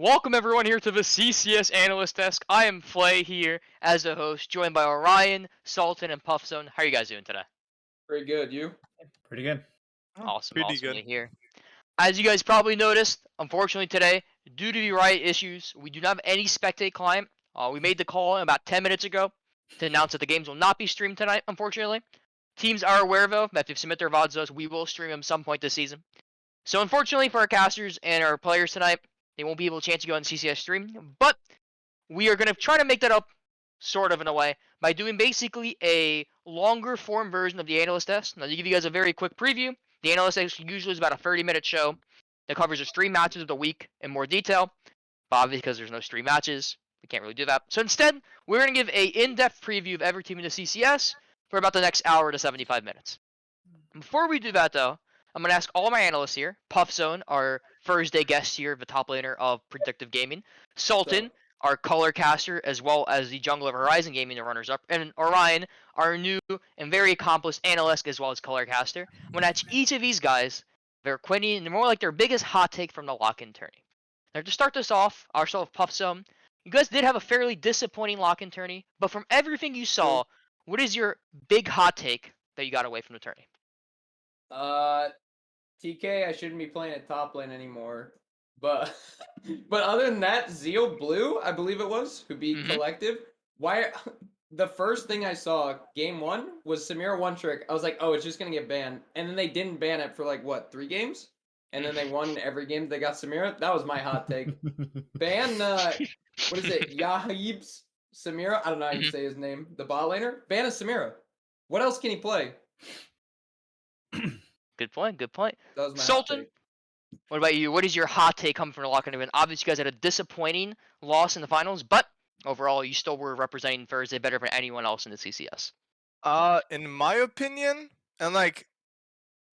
Welcome everyone here to the CCS Analyst Desk. I am Flay here as a host, joined by Orion, Sultan, and Puffzone. How are you guys doing today? Pretty good. You? Pretty good. Oh, Awesome, pretty awesome good. to hear. As you guys probably noticed, unfortunately today, due to the riot issues, we do not have any spectate client. We made the call about 10 minutes ago to announce that the games will not be streamed tonight, unfortunately. Teams are aware though that if they submit their VODs to us, we will stream them some point this season. So unfortunately for our casters and our players tonight, they won't be able to chance to go on the CCS stream, but we are going to try to make that up sort of in a way by doing basically a longer form version of the Analyst Desk. Now, to give you guys a very quick preview, the Analyst Desk usually is about a 30-minute show that covers the stream matches of the week in more detail. But obviously, because there's no stream matches, we can't really do that. So instead, we're going to give a in-depth preview of every team in the CCS for about the next hour to 75 minutes. Before we do that, though, I'm going to ask all my analysts here, Puffzone, our Thursday guest here, the top laner of Predictive Gaming, Sultan, our color caster, as well as the jungle of Horizon Gaming, the runners-up, and Orion, our new and very accomplished analyst as well as color caster. I'm going to ask each of these guys their quinny and more like their biggest hot take from the lock-in tourney. Now, to start this off, our self Puffzone, you guys did have a fairly disappointing lock-in tourney, but from everything you saw, what is your big hot take that you got away from the tourney? Uh, TK, I shouldn't be playing at top lane anymore. But but other than that, Zeal Blue, I believe it was, who beat Collective. Why? The first thing I saw, game one, was Samira one trick. I was like, oh, it's just gonna get banned, and then they didn't ban it for like what 3 games, and then they won every game they got Samira. That was my hot take. Ban what is it? Yahib's Samira. I don't know how you say his name. The bot laner. Ban a Samira. What else can he play? Good point. Good point. That was my hot Sultan, take. what about you? What is your hot take coming from the lock-in event? Obviously, you guys had a disappointing loss in the finals, but overall, you still were representing Thursday better than anyone else in the CCS. In my opinion, and like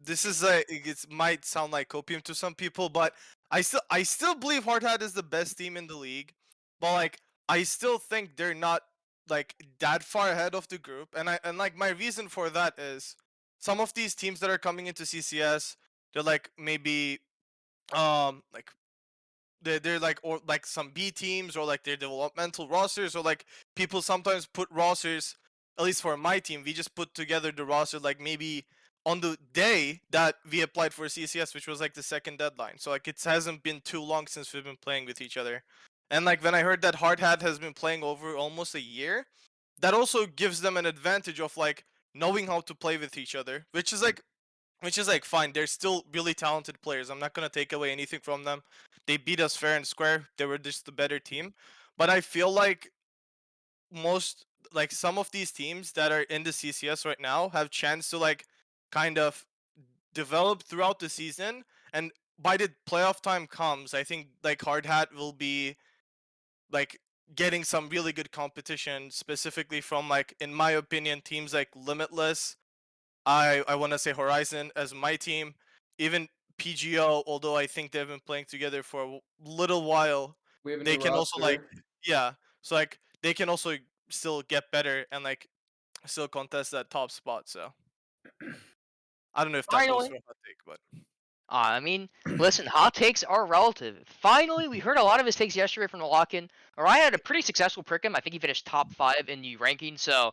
this is a it might sound like copium to some people, but I still believe Hard Hat is the best team in the league. But like I still think they're not like that far ahead of the group. And like my reason for that is some of these teams that are coming into CCS, they're like maybe like they're like or like some B teams or like their developmental rosters or like people sometimes put rosters, at least for my team, we just put together the roster like maybe on the day that we applied for CCS, which was like the second deadline. So like it hasn't been too long since we've been playing with each other. And like when I heard that Hard Hat has been playing over almost a year, that also gives them an advantage of like knowing how to play with each other, which is like fine. They're still really talented players. I'm not gonna take away anything from them. They beat us fair and square. They were just the better team. But I feel like most like some of these teams that are in the CCS right now have chance to like kind of develop throughout the season. And by the playoff time comes, I think like Hard Hat will be like getting some really good competition, specifically from like in my opinion teams like Limitless. I want to say Horizon as my team, even PGO. Although I think they've been playing together for a little while, We have a they new can also like roster. yeah. So like they can also still get better and like still contest that top spot. So I don't know if that goes Finally, for a hot take, but I mean, listen, hot takes are relative. Finally, we heard a lot of his takes yesterday from the lock-in. Orion had a pretty successful pick'em. I think he finished top 5 in the ranking, so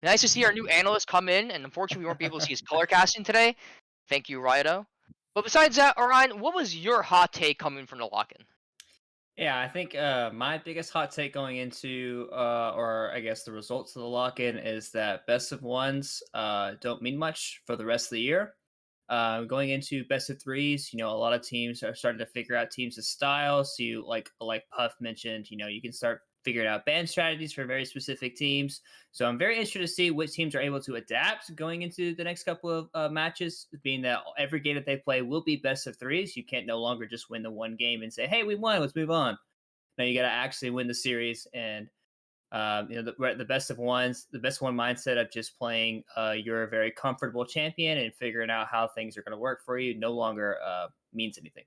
nice to see our new analyst come in, and unfortunately we weren't able to see his color casting today. Thank you, Ryoto. But besides that, Orion, what was your hot take coming from the lock-in? Yeah, I think my biggest hot take going into, or I guess the results of the lock-in, is that best of ones don't mean much for the rest of the year. Going into best of threes, a lot of teams are starting to figure out teams' styles. So you like Puff mentioned, you can start figuring out band strategies for very specific teams. So I'm very interested to see which teams are able to adapt going into the next couple of matches, being that every game that they play will be best of threes. You can't no longer just win the one game and say, hey, we won, let's move on. Now you got to actually win the series. And the best of ones, the best one mindset of just playing your very comfortable champion and figuring out how things are going to work for you no longer means anything.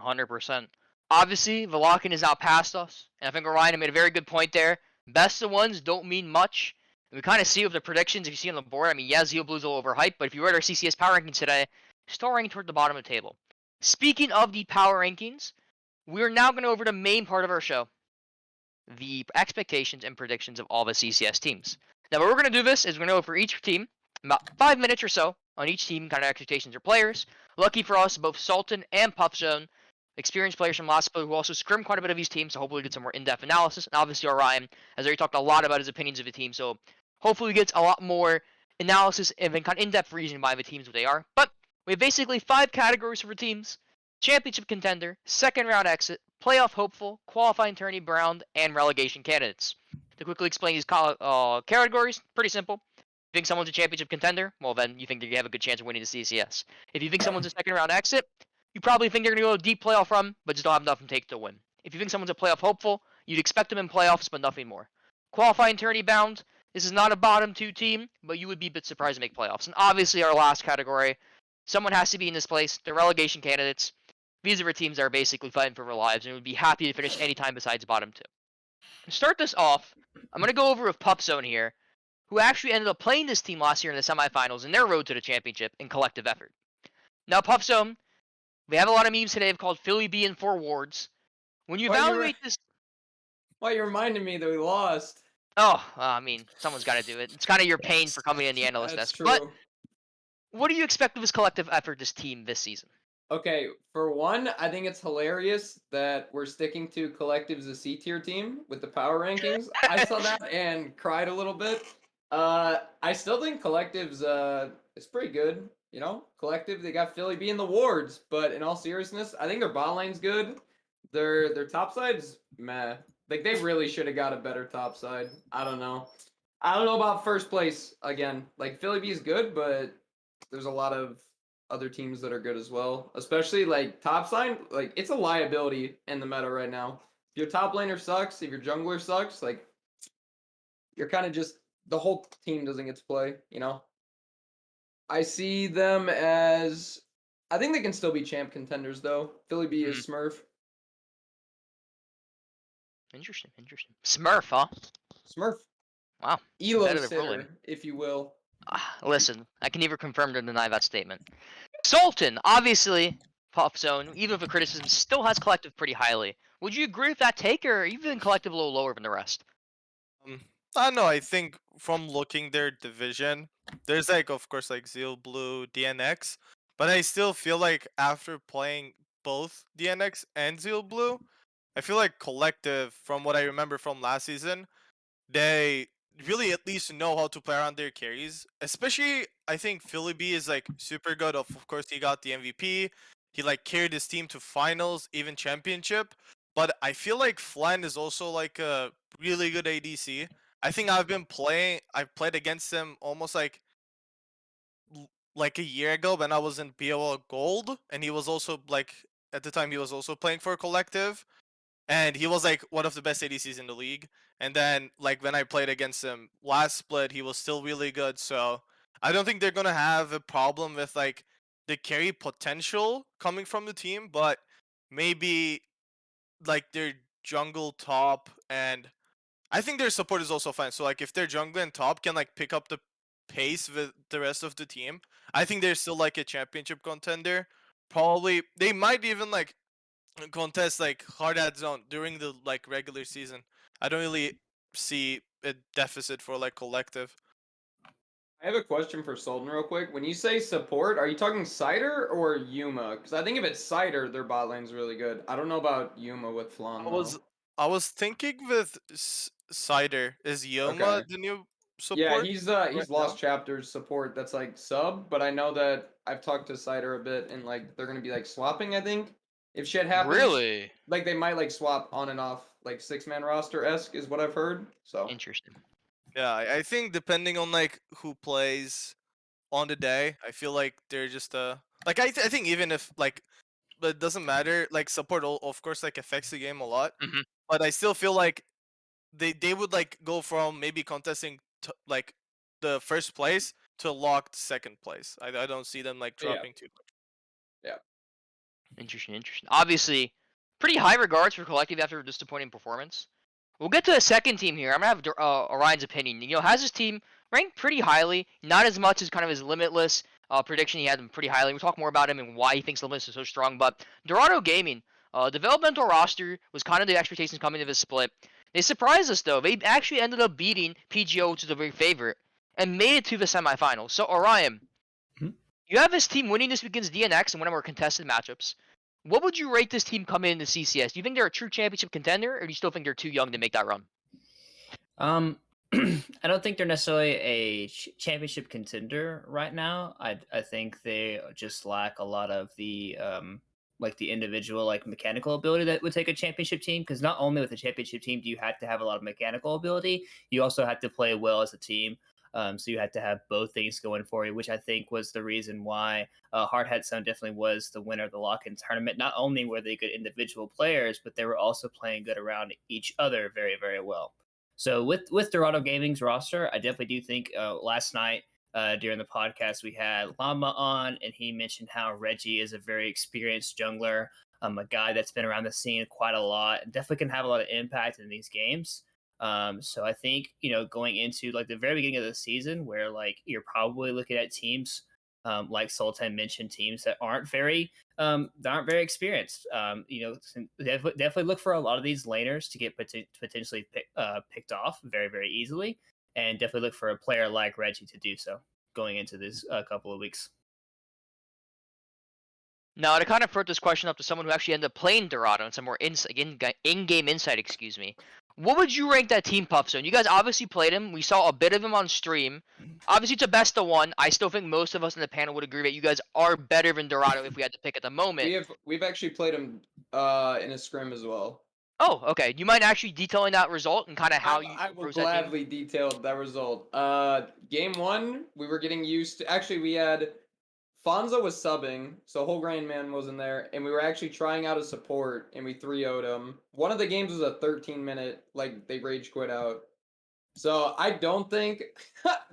100%. Obviously, the lock-in is now past us, and I think Orion made a very good point there. Best of ones don't mean much. And we kind of see with the predictions, if you see on the board, I mean, yeah, Zeal Blue's a little overhyped, but if you read our CCS power rankings today, still ranking toward the bottom of the table. Speaking of the power rankings, we're now going to over the main part of our show, the expectations and predictions of all the CCS teams. Now, what we're going to do this is we're going to go for each team, about 5 minutes or so on each team, kind of expectations or players. Lucky for us, both Sultan and Puffzone, experienced players from last split who also scrimmed quite a bit of these teams, so hopefully we get some more in-depth analysis. And obviously, Orion has already talked a lot about his opinions of the team, so hopefully we get a lot more analysis and kind of in-depth reasoning behind the teams what they are. But we have basically 5 categories for teams: championship contender, second round exit, playoff hopeful, qualifying tourney bound, and relegation candidates. To quickly explain these categories, pretty simple. If you think someone's a championship contender, well then you think they have a good chance of winning the CCS. If you think someone's a second round exit, you probably think they're going to go a deep playoff run, but just don't have enough to take to win. If you think someone's a playoff hopeful, you'd expect them in playoffs, but nothing more. Qualifying tourney bound, this is not a bottom 2 team, but you would be a bit surprised to make playoffs. And obviously our last category, someone has to be in this place. They're relegation candidates. These are teams that are basically fighting for their lives and would be happy to finish any time besides bottom 2. To start this off, I'm going to go over with Puffzone here, who actually ended up playing this team last year in the semifinals in their road to the championship in collective effort. Now, Puffzone, we have a lot of memes today called Philly B and 4 wards. When you evaluate this... Why you reminding me that we lost? Oh, I mean, someone's got to do it. It's kind of your pain for coming in the analyst That's desk. true. But what do you expect of this collective effort, this team, this season? Okay, for one, I think it's hilarious that we're sticking to Collective's a C tier team with the power rankings. I saw that and cried a little bit. I still think Collective's it's pretty good. You know, Collective, they got Philly B in the wards, but in all seriousness, I think their bot lane's good. Their top side's meh. Like they really should have got a better top side. I don't know. I don't know about first place again. Like Philly B is good, but there's a lot of other teams that are good as well. Especially like top side, like it's a liability in the meta right now. If your top laner sucks, if your jungler sucks, like you're kind of just the whole team doesn't get to play, you know? I see them as I think they can still be champ contenders though. Philly B is Smurf. Interesting. Smurf, huh? Smurf. Wow. Elo Competitive ruling. sitter, if you will. Listen, I can neither confirm or deny that statement. Sultan, obviously, Puffzone, even if the criticism still has collective pretty highly. Would you agree with that take, or even collective a little lower than the rest? I don't know. I think from looking their division, there's like, of course, like Zeal Blue, DNX, but I still feel like after playing both DNX and Zeal Blue, I feel like collective, from what I remember from last season, they really at least know how to play around their carries. Especially, I think Philly B is like super good. Of course, he got the MVP. He like carried his team to finals, even championship. But I feel like Flan is also like a really good ADC. I think I've played against him almost like a year ago when I was in BOL Gold, and he was also like at the time he was also playing for Collective, and he was like one of the best ADCs in the league. And then like when I played against him last split, he was still really good. So I don't think they're gonna have a problem with like the carry potential coming from the team, but maybe like their jungle top, and I think their support is also fine. So like if their jungle and top can like pick up the pace with the rest of the team, I think they're still like a championship contender. Probably they might even like contest like hard at zone during the like regular season. I don't really see a deficit for like collective. I have a question for Sultan real quick. When you say support, are you talking Cider or Yuma? Because I think if it's Cider, their bot lane's really good. I don't know about Yuma with Flan I though. was I was thinking with Cider. Is Okay. Yoma the new Yeah, support right he's now? Lost Chapters support that's like sub, but I know that I've talked to Cider a bit and like they're gonna be like swapping, I think. If shit happens, Really? like they might like swap on and off, like 6-man roster-esque is what I've heard. So Interesting. Yeah, I think depending on like who plays on the day, I feel like they're just like I think even if like, but it doesn't matter, like support of course like affects the game a lot, Mhm. but I still feel like they would like go from maybe contesting like the first place to locked second place. I don't see them like yeah, dropping too much. yeah. Interesting. Obviously, pretty high regards for collective after a disappointing performance. We'll get to the second team here. I'm gonna have Orion's opinion. Has his team ranked pretty highly, not as much as kind of his Limitless prediction. He had them pretty highly. We'll talk more about him and why he thinks Limitless is so strong. But Dorado Gaming, Developmental roster was kind of the expectations coming to this split. They surprised us though. They actually ended up beating PGO, which is a big favorite, and made it to the semifinals. So Orion, Mhm. you have this team winning this weekend's DNX and one of our contested matchups. What would you rate this team coming into CCS? Do you think they're a true championship contender, or do you still think they're too young to make that run? Um, I don't think they're necessarily a championship contender right now. I think they just lack a lot of the like the individual like mechanical ability that would take a championship team. Because not only with a championship team do you have to have a lot of mechanical ability, you also have to play well as a team. So you had to have both things going for you, which I think was the reason why Hard Hat Zone definitely was the winner of the lock-in tournament. Not only were they good individual players, but they were also playing good around each other very, very well. So with Dorado Gaming's roster, I definitely do think last night during the podcast we had Llama on, and he mentioned how Reggie is a very experienced jungler, a guy that's been around the scene quite a lot, and definitely can have a lot of impact in these games. So I think going into like the very beginning of the season, where like you're probably looking at teams like Sultan mentioned, teams that aren't very experienced. Definitely look for a lot of these laners to get potentially picked off very, very easily, and definitely look for a player like Reggie to do so going into this couple of weeks. Now, to kind of throw this question up to someone who actually ended up playing Dorado and some more in-game insight, excuse me. What would you rank that team, Puff Zone? You guys obviously played him. We saw a bit of him on stream. Obviously, it's a best of one. I still think most of us in the panel would agree that you guys are better than Dorado if we had to pick at the moment. We've actually played him in a scrim as well. Oh, okay. You mind actually detailing that result and kind of how you I will approach that team? gladly detail that result. Game 1, we were getting used to. Actually, we had Fonzo was subbing, so Whole Grain Man wasn't there, and we were actually trying out a support, and we 3-0'd him. One of the games was a 13-minute, like they rage quit out. So I don't think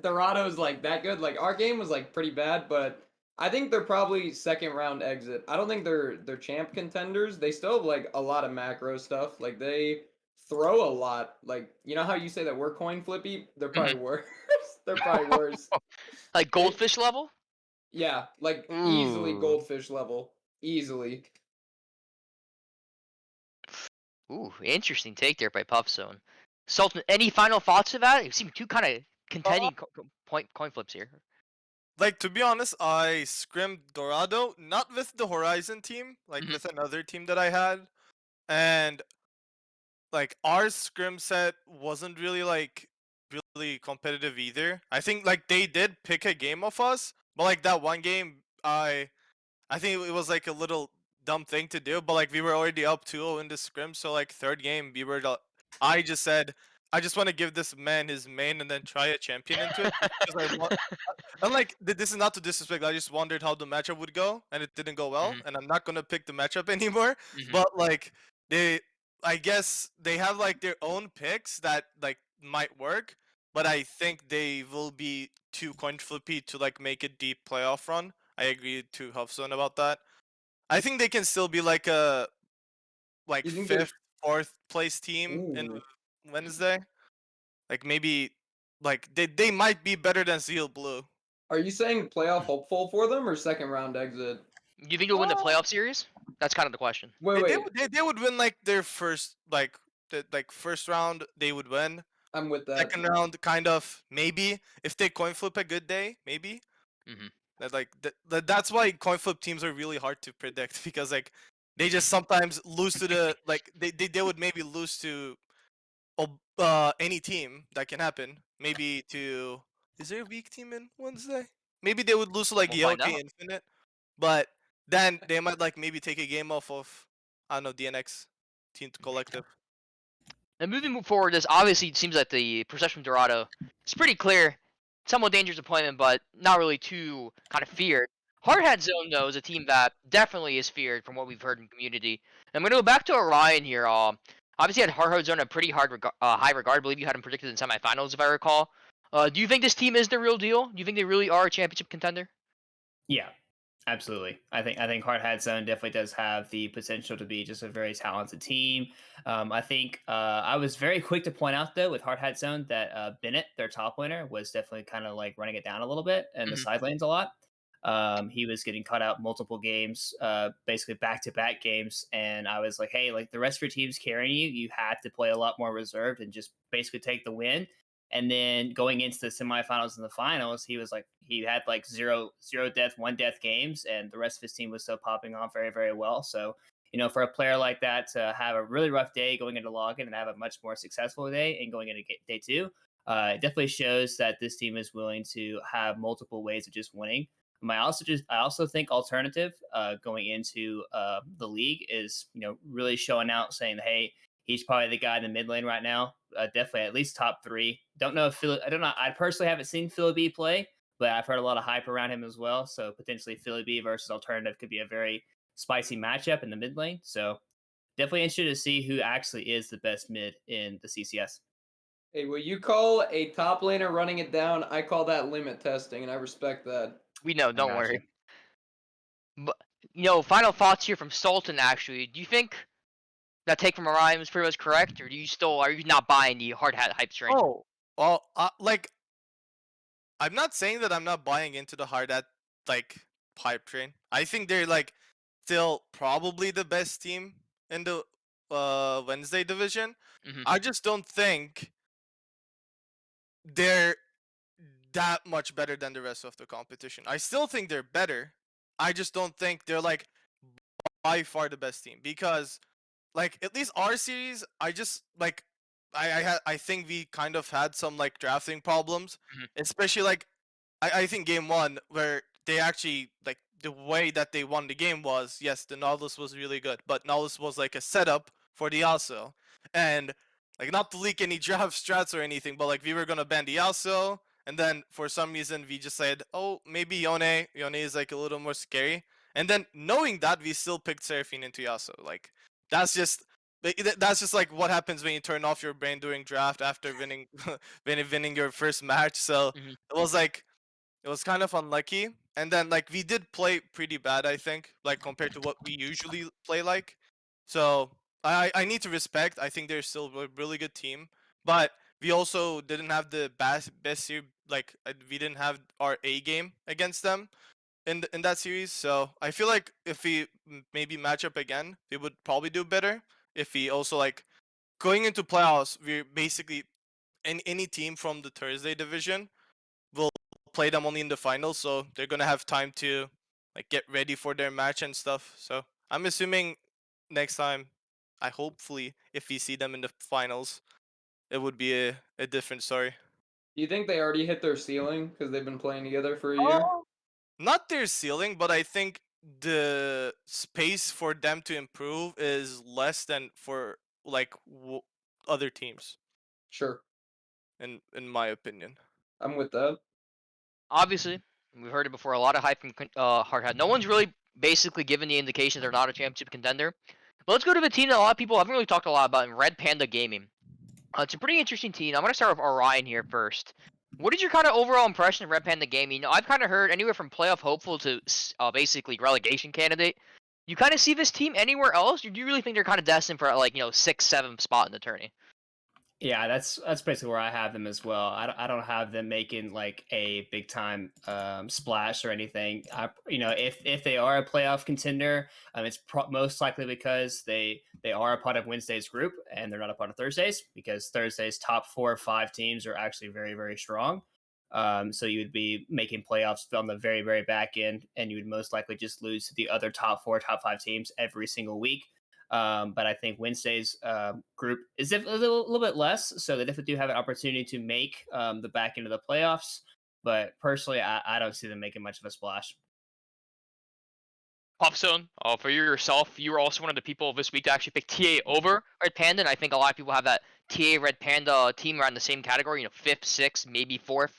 Dorado's like that good. Like our game was like pretty bad, but I think they're probably second round exit. I don't think they're champ contenders. They still have like a lot of macro stuff. Like they throw a lot. Like you know how you say that we're coin flippy? They're probably worse. They're probably worse. Like They goldfish level? yeah, like easily Ooh. goldfish level. Easily. Ooh, interesting take there by Puff Zone. Sultan, any final thoughts of that? It seemed two kind of Uh, contending coin flips here. Like, to be honest, I scrimmed Dorado, not with the Horizon team, like Mhm. with another team that I had. And like our scrim set wasn't really like really competitive either. I think like they did pick a game of us, but like that one game I think it was like a little dumb thing to do, but like we were already up 2-0 in the scrim, so like third game we were I just said I just want to give this man his main and then try a champion into it just because I want. And like this is not to disrespect. I just wondered how the matchup would go, and it didn't go well. Mhm. And I'm not gonna pick the matchup anymore. Mhm. But like they, I guess they have like their own picks that like might work. But I think they will be too coin flippy to like make a deep playoff run. I agree to Huffzone about that. I think they can still be like a like You think they're fifth, fourth place team in ooh. Wednesday. Like maybe like they might be better than Zeal Blue. Are you saying playoff hopeful for them or second round exit? Do you think you'll win the Uh, playoff series? That's kind of the question. Wait, wait. they would win like their first like first round they would win. I'm with that. Second round kind of maybe if they coin flip a good day maybe. Mhm. That like that's why coin flip teams are really hard to predict because like they just sometimes lose to the like they would maybe lose to any team that can happen. Maybe to is there a weak team in Wednesday? Maybe they would lose to like We'll find Yoke out. Infinite, but then they might like maybe take a game off of I don't know DNX Team Collective. And moving forward, this obviously seems like the perception of Dorado is pretty clear. Somewhat dangerous opponent, but not really too kind of feared. Hardhat Zone, though, is a team that definitely is feared from what we've heard in community. I'm going to go back to Orion here. Obviously, had Hardhat Zone a pretty high regard. I believe you had him predicted in semifinals, if I recall. Do you think this team is the real deal? Do you think they really are a championship contender? Yeah, absolutely. I think Hard Hat Zone definitely does have the potential to be just a very talented team. I think I was very quick to point out though with Hard Hat Zone that Bennett, their top winner, was definitely kind of like running it down a little bit and the Mhm. side lanes a lot. He was getting cut out multiple games, basically back-to-back games, and I was like, "Hey, like the rest of your team's carrying you. You had to play a lot more reserved and just basically take the win." And then going into the semifinals and the finals, he was like he had like zero death, one death games, and the rest of his team was still popping off very, very well. So for a player like that to have a really rough day going into login and have a much more successful day and going into day two, it definitely shows that this team is willing to have multiple ways of just winning. I also think alternative going into the league is really showing out, saying, hey, he's probably the guy in the mid lane right now. Definitely at least top three. Don't know if I don't know. I personally haven't seen Philly B play, but I've heard a lot of hype around him as well. So potentially Philly B versus alternative could be a very spicy matchup in the mid lane. So definitely interested to see who actually is the best mid in the CCS. Hey, what you call a top laner running it down, I call that limit testing, and I respect that. We know, I don't got worry. you. But final thoughts here from Sultan. Actually, do you think that take from Orion was pretty much correct, or are you not buying the hard hat hype train? Oh, well, like I'm not saying that I'm not buying into the hard at like hype train. I think they're like still probably the best team in the Wednesday division. Hmm. I just don't think they're that much better than the rest of the competition. I still think they're better. I just don't think they're like by far the best team because like at least our series, I just like I think we kind of had some like drafting problems, Hmm. especially like I think game one where they actually like the way that they won the game was yes the Nautilus was really good, but Nautilus was like a setup for the Yasuo, and like not to leak any draft strats or anything, but like we were gonna ban the Yasuo, and then for some reason we just said oh maybe Yone is like a little more scary, and then knowing that we still picked Seraphine into Yasuo. Like that's just that's just like what happens when you turn off your brain during draft after winning winning your first match. So Hmm. it was like it was kind of unlucky. And then like we did play pretty bad, I think, like compared to what we usually play like. So I need to respect. I think they're still a really good team, but we also didn't have the best year. Like we didn't have our A game against them in that series. So I feel like if we maybe match up again, we would probably do better. If we also like going into playoffs, we're basically any team from the Thursday division will play them only in the finals, so they're gonna have time to like get ready for their match and stuff. So I'm assuming next time, I hopefully if we see them in the finals, it would be a different story. Do you think they already hit their ceiling because they've been playing together for a year? Oh, not their ceiling, but I think the space for them to improve is less than for like other teams, Sure, in my opinion. I'm with that. Obviously, we've heard it before. A lot of hype from hard hat. No one's really basically given the indication they're not a championship contender. But let's go to the team that a lot of people haven't really talked a lot about in Red Panda Gaming. It's a pretty interesting team. I'm going to start with Orion here first. What is your kind of overall impression of Red Panda Gaming? I've kind of heard anywhere from playoff hopeful to basically relegation candidate. You kind of see this team anywhere else, or do you really think they're kind of destined for like 6th, 7th spot in the tourney? Yeah, that's basically where I have them as well. I don't have them making like a big time splash or anything. If they are a playoff contender, it's most likely because they are a part of Wednesday's group and they're not a part of Thursday's, because Thursday's top 4 or 5 teams are actually very, very strong. So you would be making playoffs on the very, very back end, and you would most likely just lose to the other top 4, top 5 teams every single week. But I think Wednesday's group is a little bit less, so they definitely do have an opportunity to make the back end of the playoffs. But personally, I don't see them making much of a splash. Popstone, for you yourself, you were also one of the people this week to actually pick TA over Red Panda, and I think a lot of people have that TA Red Panda team around the same category, 5th, 6th, maybe 4th.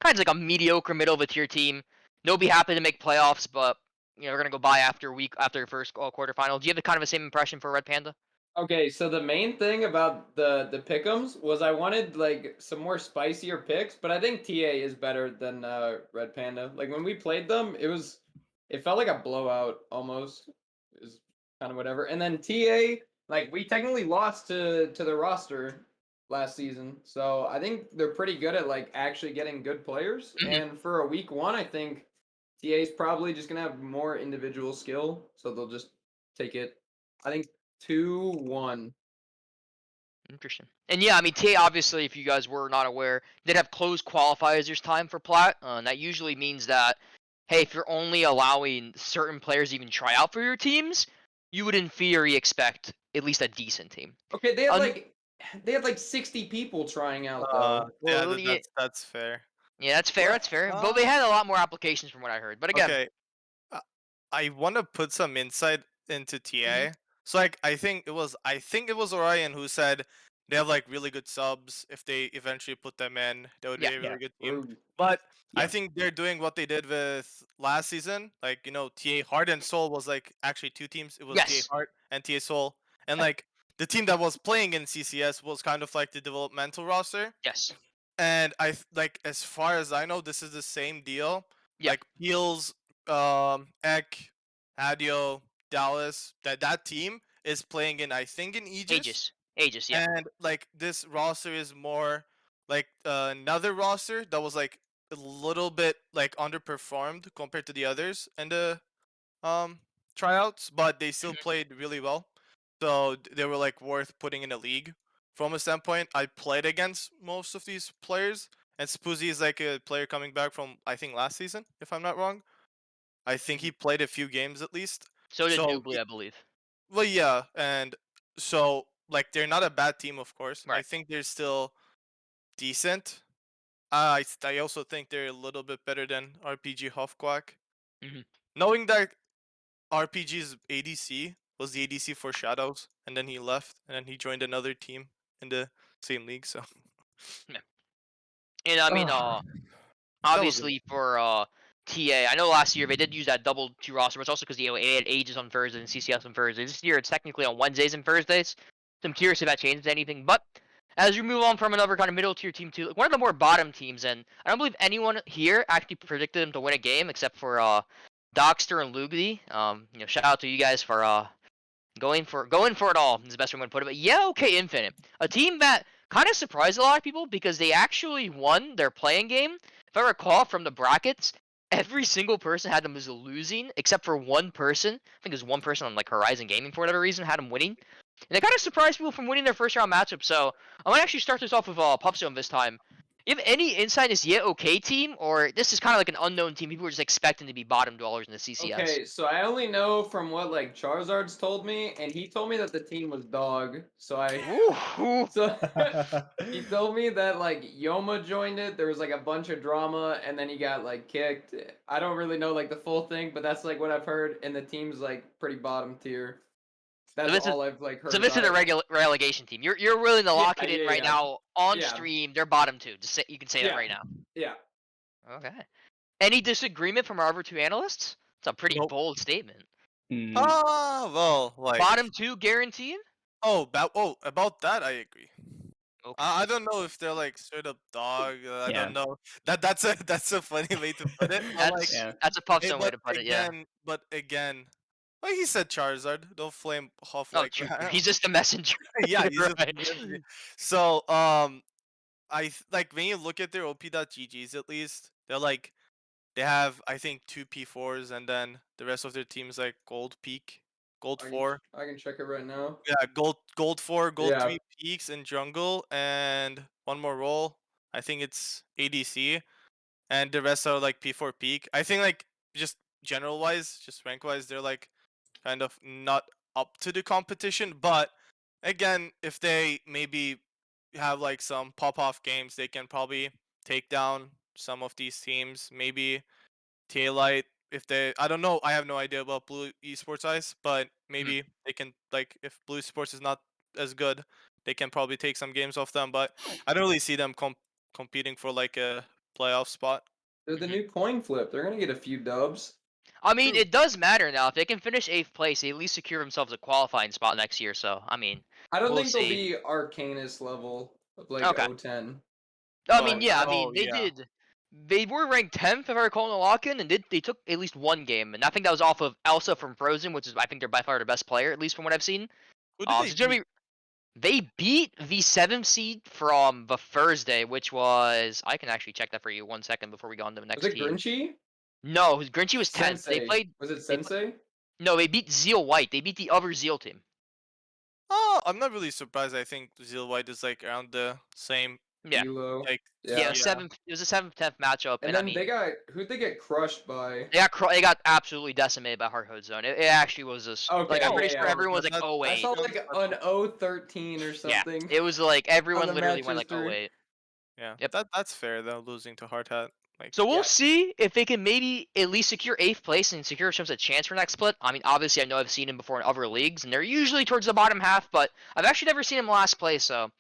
Kind of like a mediocre middle of the tier team. They'll be happy to make playoffs, but we're gonna go by after your first quarterfinal. Do you have the kind of the same impression for Red Panda? Okay, so the main thing about the pick'ems was I wanted like some more spicier picks, but I think TA is better than Red Panda. Like when we played them, it felt like a blowout almost. It was kind of whatever. And then TA, like we technically lost to the roster last season, so I think they're pretty good at like actually getting good players. Hmm. And for a week one, I think TA's probably just gonna have more individual skill, so they'll just take it. I think 2-1. Interesting. And yeah, I mean, TA obviously, if you guys were not aware, did have closed qualifiers this time for Plat. And that usually means that, hey, if you're only allowing certain players even try out for your teams, you would in theory expect at least a decent team. Okay, Un- they had like 60 people trying out though. Yeah, well, yeah, that's fair. yeah, that's fair. What? That's fair. But they had a lot more applications from what I heard. But again, Okay, uh, I want to put some insight into mhm, TA. So like I think it was Orion who said they have like really good subs. If they eventually put them in, they would be yeah, a really good team. True. But I Yeah. think they're doing what they did with last season. Like, you know, TA Heart and Soul was like actually two teams. It was TA yes, Heart and TA Soul. And like the team that was playing in CCS was kind of like the developmental roster. yes, And like as far as I know, this is the same deal. yeah, Like Peels, Ek, Adio, Dallas. That team is playing in I think in Aegis, Aegis, yeah. and like this roster is more like another roster that was like a little bit like underperformed compared to the others and the um tryouts, but they still Mhm. played really well. So they were like worth putting in a league. From a standpoint, I played against most of these players, and Spoozy is like a player coming back from I think last season, if I'm not wrong. I think he Mhm. played a few games at least. So did So Noobly, I believe. well, yeah, and so like they're not a bad team, of course. I Right. think they're still decent. I also think they're a little bit better than RPG Hofquack. Mhm. Knowing that RPG's ADC was the ADC for Shadows, and then he left, and then he joined another team in the same league. So Yeah. And I mean, Ugh, that was obviously for TA, I know last year they did use that double two roster, but it's also because it had Ages on Thursdays and CCS on Thursdays. This year it's technically on Wednesdays and Thursdays. So I'm curious if that changes anything. But as we move on from another kind of middle tier team to one of the more bottom teams, and I don't believe anyone here actually predicted them to win a game except for Dockster and Lugby. Shout out to you guys for going for it all is the best way to put it. But yeah, okay, Infinite, a team that kind of surprised a lot of people because they actually won their playing game. If I recall from the brackets, every single person had them as losing except for one person. I think it was one person on like Horizon Gaming for whatever reason had them winning, and they kind of surprised people from winning their first round matchup. So I'm gonna actually start this off with Pupzone this time. You have any insight as yet okay team, or this is kind of like an unknown team? People were just expecting to be bottom dwellers in the CCS. okay, so I only know from what like Charizard's told me, and he told me that the team was dog. Ooh. So he told me that like Yoma joined it. There was like a bunch of drama, and then he got like kicked. I don't really know like the full thing, but that's like what I've heard. And the team's like pretty bottom tier. So That's this is all I've like heard So this is about a it. relegation team. You're willing to Yeah, lock it in yeah, right yeah, now on yeah, stream. They're bottom two. Just say, you can say that yeah, right now. yeah. Okay. Any disagreement from our other two analysts? It's a pretty nope. bold statement. Mm, Well, like Bottom two guaranteed? about that I agree. Okay. I don't know if they're like straight up dog. I yeah. don't know. That's a funny way to put it. But like, That's Yeah. that's a puff zone way to put it. Yeah. but again, like he said, Charizard. Don't flame off Oh, like true. that. He's just a messenger. Yeah, he's You're just right. so like when you look at their OP.GGs at least, they're like they have I think two P4s and then the rest of their team's like gold peak, gold I can 4. I can check it right now. Yeah, gold 4, gold Yeah, 3 peaks in jungle and one more role. I think it's ADC and the rest are like P4 peak. I think like just general wise, just rank wise, they're like kind of not up to the competition, but again, if they maybe have like some pop off games, they can probably take down some of these teams. Maybe Taillight, if they, I don't know, I have no idea about Blue Esports Ice, but Mhm. maybe they can like if Blue Esports is not as good, they can probably take some games off them. But I don't really see them competing for like a playoff spot. they're the Mhm. new coin flip. They're gonna get a few dubs. I mean, True. it does matter now. If they can finish 8th place, they at least secure themselves a qualifying spot next year. So, I mean, I don't we'll think they'll see. be Arcanist level of like Okay. O10, I mean, but yeah. I Oh mean, they yeah. did. They were ranked 10th if I recall in the lock-in, and they took at least one game, and I think that was off of Elsa from Frozen, which is I think they're by far their best player, at least from what I've seen. Who did So they it's gonna beat? be they beat the 7th seed from the Thursday, which was I can actually check that for you 1 second before we go on to the was next it team. Grinchy? No, Grinchy was 10th. They Sensei. played. Was it They pl- Sensei? no, they beat Zeal White. They beat the other Zeal team. Oh, I'm not really surprised. I think Zeal White is like around the same. Yeah. Elo. Like, Yeah, Yeah. seventh. It was a 7th-10th matchup, And and I then mean, who'd they get crushed by? they got absolutely decimated by Hardcode Zone. It actually was just like Okay, I'm yeah, pretty sure yeah. everyone was like, That- oh I wait. saw that- like that's- an 0-13 or Yeah, something it was like on everyone the literally match went like, oh history. wait. yeah, Yep. that's fair though. Losing to Hard Hat. Like, So we'll Yeah. see if they can maybe at least secure 8th place and secure themselves a chance for next split. I mean, obviously, I know I've seen him before in other leagues, and they're usually towards the bottom half, but I've actually never seen him last place, so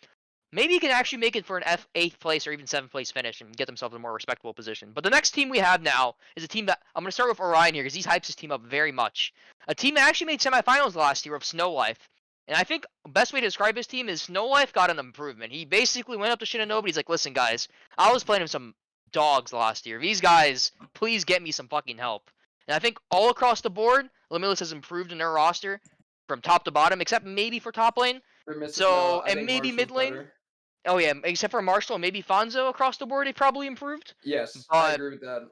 maybe he can actually make it for an 8th place or even 7th place finish and get themselves in a more respectable position. But the next team we have now is a team that I'm going to start with Orion here because he hypes his team up very much. A team that actually made semifinals last year of Snow Life. And I think the best way to describe his team is Snow Life got an improvement. He basically went up to Shinobi. He's like, listen, guys, I was playing him some dogs last year. These guys, please get me some fucking help. And I think all across the board, Limitless has improved in their roster from top to bottom, except maybe for top lane. They're missing. So, No, I and think maybe Marshall's mid lane. better. Oh yeah, except for Marshall and maybe Fonzo across the board, they probably improved. Yes, I But agree with that.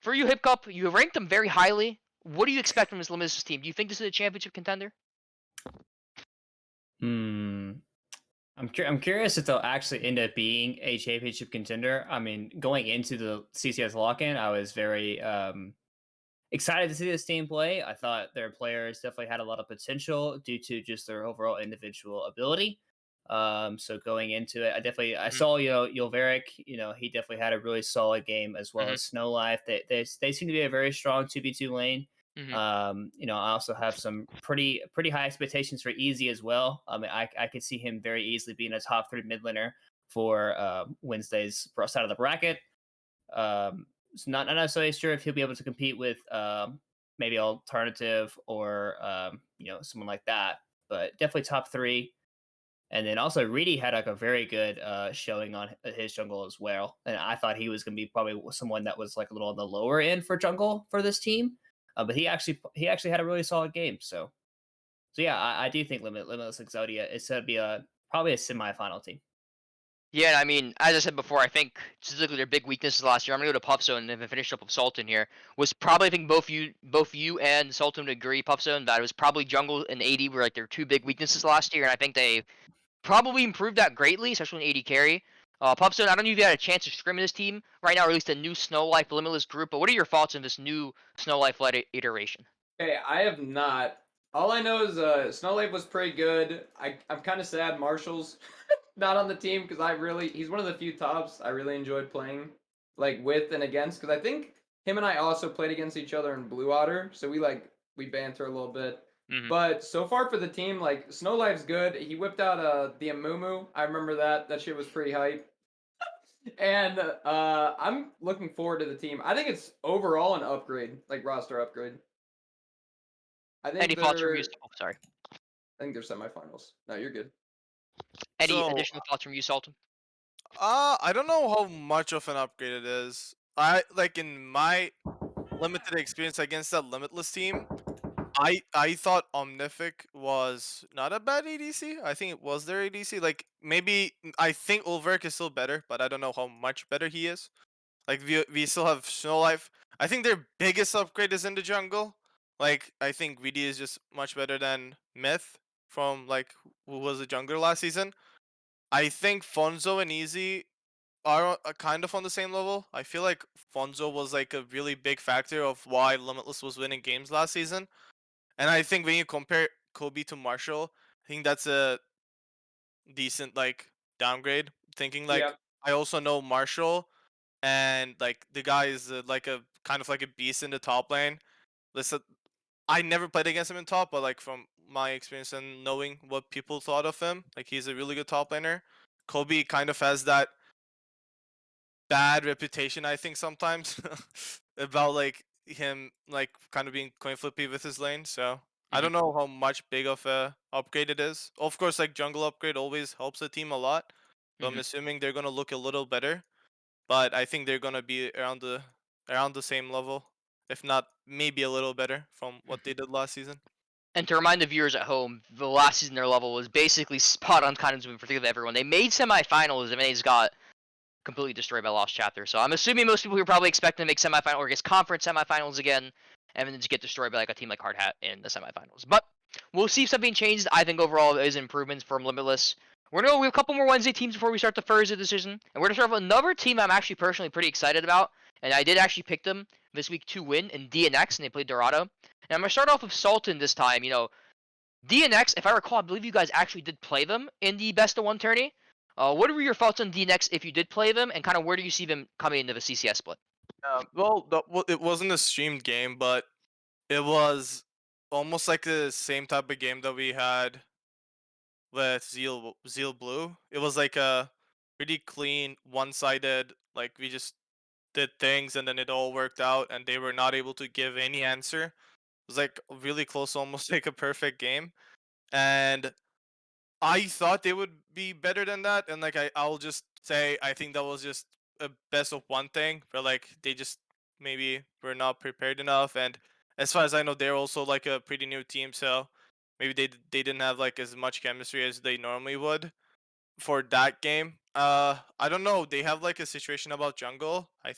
for you, Hip Cup, you ranked them very highly. What do you expect from this Limitless team? Do you think this is a championship contender? Hmm. I'm curious if they'll actually end up being a championship contender. I mean, going into the CCS lock-in, I was very excited to see this team play. I thought their players definitely had a lot of potential due to just their overall individual ability. So going into it, I Mhm. saw Yulveric. He definitely had a really solid game as well Mhm. as Snow Life. They seem to be a very strong 2v2 lane. Mhm. I also have some pretty high expectations for Easy as well. I mean, I could see him very easily being a top 3 mid laner for Wednesday's side of the bracket. So not necessarily sure if he'll be able to compete with maybe Alternative or someone like that, but definitely top 3. And then also Reedy had like a very good showing on his jungle as well, and I thought he was going to be probably someone that was like a little on the lower end for jungle for this team, but he actually had a really solid game. So yeah, I do think Limitless Exodia is going to be probably a semifinal team. Yeah, I mean, as I said before, I think specifically their big weaknesses last year. I'm gonna go to Puffzone and then finish up with Sultan here. Was probably I think both you and Sultan would agree, Puffzone, that it was probably jungle and AD were like their two big weaknesses last year, and I think they probably improved that greatly, especially in AD carry. Puffstone, I don't know if you had a chance to scrim in this team right now, or at least a new Snow Life Limitless group, but what are your thoughts on this new Snow Life led iteration? Okay, I have not. All I know is Snow Life was pretty good. I'm kind of sad Marshall's not on the team because he's one of the few tops I really enjoyed playing like with and against because I think him and I also played against each other in Blue Otter, so we banter a little bit. Mm-hmm. But so far for the team, like Snow Life's good. He whipped out the Amumu. I remember that. That shit was pretty hype. And I'm looking forward to the team. I think it's overall an upgrade, like roster upgrade. I think Any thoughts from you? they're Oh, sorry. I think they're semifinals. No, you're good. Any so additional thoughts from you, Sultan? I don't know how much of an upgrade it is. I like in my limited experience against that Limitless team. I thought Omnific was not a bad ADC. I think it was their ADC. Like maybe I think Ulverk is still better, but I don't know how much better he is. Like we still have Snow Life. I think their biggest upgrade is in the jungle. Like I think VD is just much better than Myth from like who was the jungler last season. I think Fonzo and Easy are kind of on the same level. I feel like Fonzo was like a really big factor of why Limitless was winning games last season. And I think when you compare Kobe to Marshall, I think that's a decent like downgrade. Thinking like Yep. I also know Marshall, and like the guy is like a kind of like a beast in the top lane. Listen, I never played against him in top, but like from my experience and knowing what people thought of him, like he's a really good top laner. Kobe kind of has that bad reputation, I think sometimes about like him like kind of being coin flippy with his lane. So I Mhm. don't know how much big of a upgrade it is. Of course, like jungle upgrade always helps the team a lot. So I'm Mhm. assuming they're gonna look a little better, but I think they're gonna be around the same level, if not maybe a little better from what they did last season. And to remind the viewers at home, the last season their level was basically spot on kind of particularly everyone. They made semifinals and they just got completely destroyed by Lost Chapter. So I'm assuming most people who are probably expecting to make semifinal or I guess conference semifinals again, and then just get destroyed by like a team like Hard Hat in the semifinals. But we'll see if something changes. I think overall is improvements from Limitless. We're gonna go with a couple more Wednesday teams before we start the Thursday decision, and we're gonna start with another team I'm actually personally pretty excited about, and I did actually pick them this week to win in DNX, and they played Dorado. And I'm gonna start off with Sultan this time. DNX, if I recall, I believe you guys actually did play them in the best of one tourney. What were your thoughts on DNX if you did play them, and kind of where do you see them coming into the CCS split? Well, it wasn't a streamed game, but it was almost like the same type of game that we had with Zeal Blue. It was like a pretty clean, one-sided. Like we just did things, and then it all worked out, and they were not able to give any answer. It was like really close, almost like a perfect game. And I thought they would be better than that, and like I'll just say I think that was just a best of one thing, where like they just maybe were not prepared enough. And as far as I know, they're also like a pretty new team, so maybe they didn't have like as much chemistry as they normally would for that game. I don't know. They have like a situation about jungle. I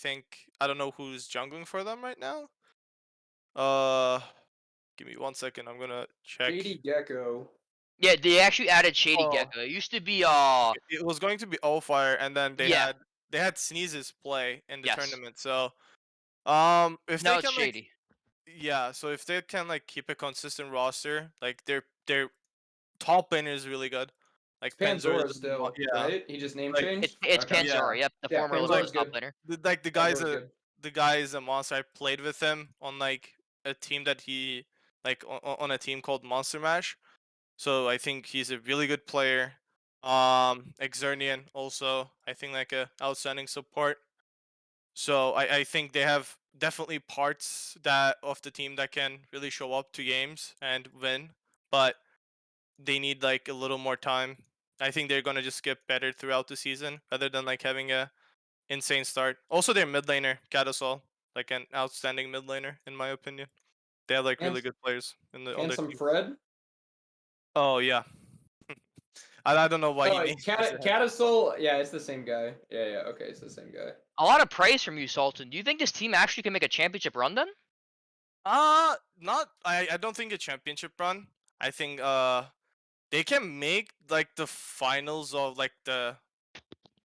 don't know who's jungling for them right now. Uh, Give me 1 second. I'm gonna check. Shady Gecko. Yeah, they actually added Shady Oh, Gecko. It used to be it was going to be Fire, and then yeah, they had Sneezes play in the yes. tournament. So if Now they it's can like Shady. yeah, so if they can like keep a consistent roster, like their top laner is really good. Like Penzor Panzora is still, yeah, right? He just name like It's changed? it's Okay. yeah, Panzora. Yep, the Yeah, former like Limitless Panzora's top good. laner. like Panzora's good. the guy is a monster. I played with him on like a team that he like on a team called Monster Mash. So I think he's a really good player. Exernian also, I think like a outstanding support. So I think they have definitely parts that of the team that can really show up to games and win, but they need like a little more time. I think they're gonna just get better throughout the season rather than like having a insane start. Also, their mid laner, Gadasol, like an outstanding mid laner in my opinion. They have like really Hands- good players in the on their Handsome team. Fred. Oh yeah, I don't know why he Oh, named his Catasol. Yeah, it's the same guy. Yeah, yeah. Okay, it's the same guy. A lot of praise from you, Sultan. Do you think this team actually can make a championship run then? Not I don't think a championship run. I think they can make like the finals of like the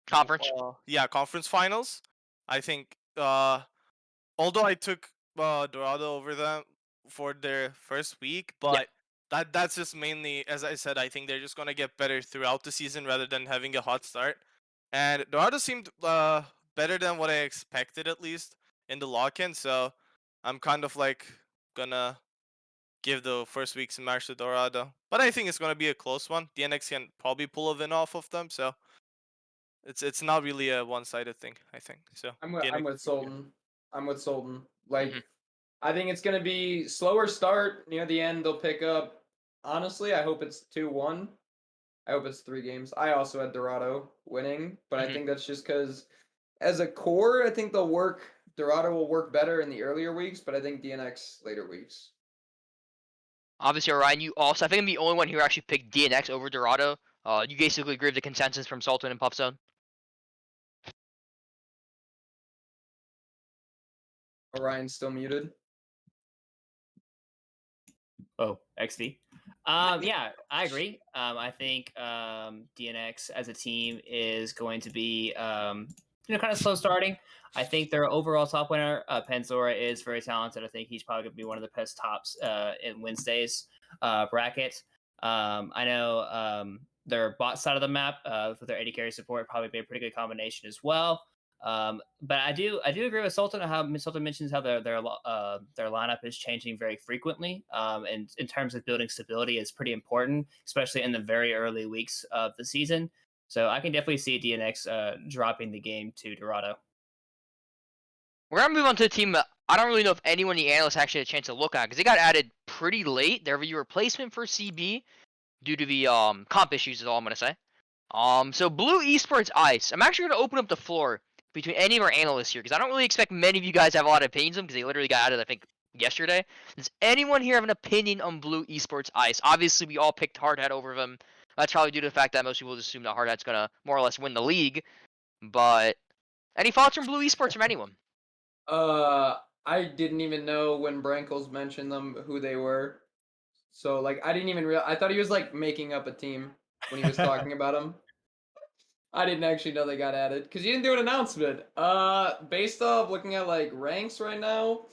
Conference? yeah, conference finals. I think although I took Dorado over them for their first week, Yeah. but that's just mainly, as I said, I think they're just gonna get better throughout the season rather than having a hot start. And Dorado seemed better than what I expected, at least in the lock-in. So I'm kind of like gonna give the first week some match to Dorado, but I think it's gonna be a close one. DNX can probably pull a win off of them, so it's not really a one-sided thing. I think so. I'm DNX with will be Sultan. I'm with Sultan. Hmm. Like, I think it's gonna be slower start. Near the end, they'll pick up. Honestly, I hope it's 2-1. I hope it's 3 games. I also had Dorado winning, but I Hmm. think that's just because as a core, I think they'll work. Dorado will work better in the earlier weeks, but I think DNX later weeks. Obviously, Orion, you also, I think I'm the only one here who actually picked DNX over Dorado. You basically agree with the consensus from Sultan and Puffzone. Orion's still muted. Oh, XD. Yeah, I agree. I think DNX as a team is going to be kind of slow starting. I think their overall top winner, Panzora, is very talented. I think he's probably going to be one of the best tops in Wednesday's bracket. I know their bot side of the map with their AD carry support probably be a pretty good combination as well. But I do agree with Sultan how Sultan mentions how their lineup is changing very frequently. And in terms of building stability is pretty important, especially in the very early weeks of the season. So I can definitely see DNX dropping the game to Dorado. We're gonna move on to the team that I don't really know if anyone in the analysts actually had a chance to look at because they got added pretty late. They're the replacement for CB due to the comp issues. Is all I'm gonna say. So Blue Esports Ice. I'm actually gonna open up the floor between any of our analysts here because I don't really expect many of you guys to have a lot of opinions on them because they literally got added I think yesterday. Does anyone here have an opinion on Blue Esports Ice? Obviously, we all picked Hardhead over them. That's probably due to the fact that most people just assume that Hardhead's gonna more or less win the league. But Any thoughts from Blue Esports from anyone? I didn't even know when Brankles mentioned them who they were. So like I didn't even I thought he was like making up a team when he was talking about them. I didn't actually know they got added because he didn't do an announcement. Based off looking at like ranks right now,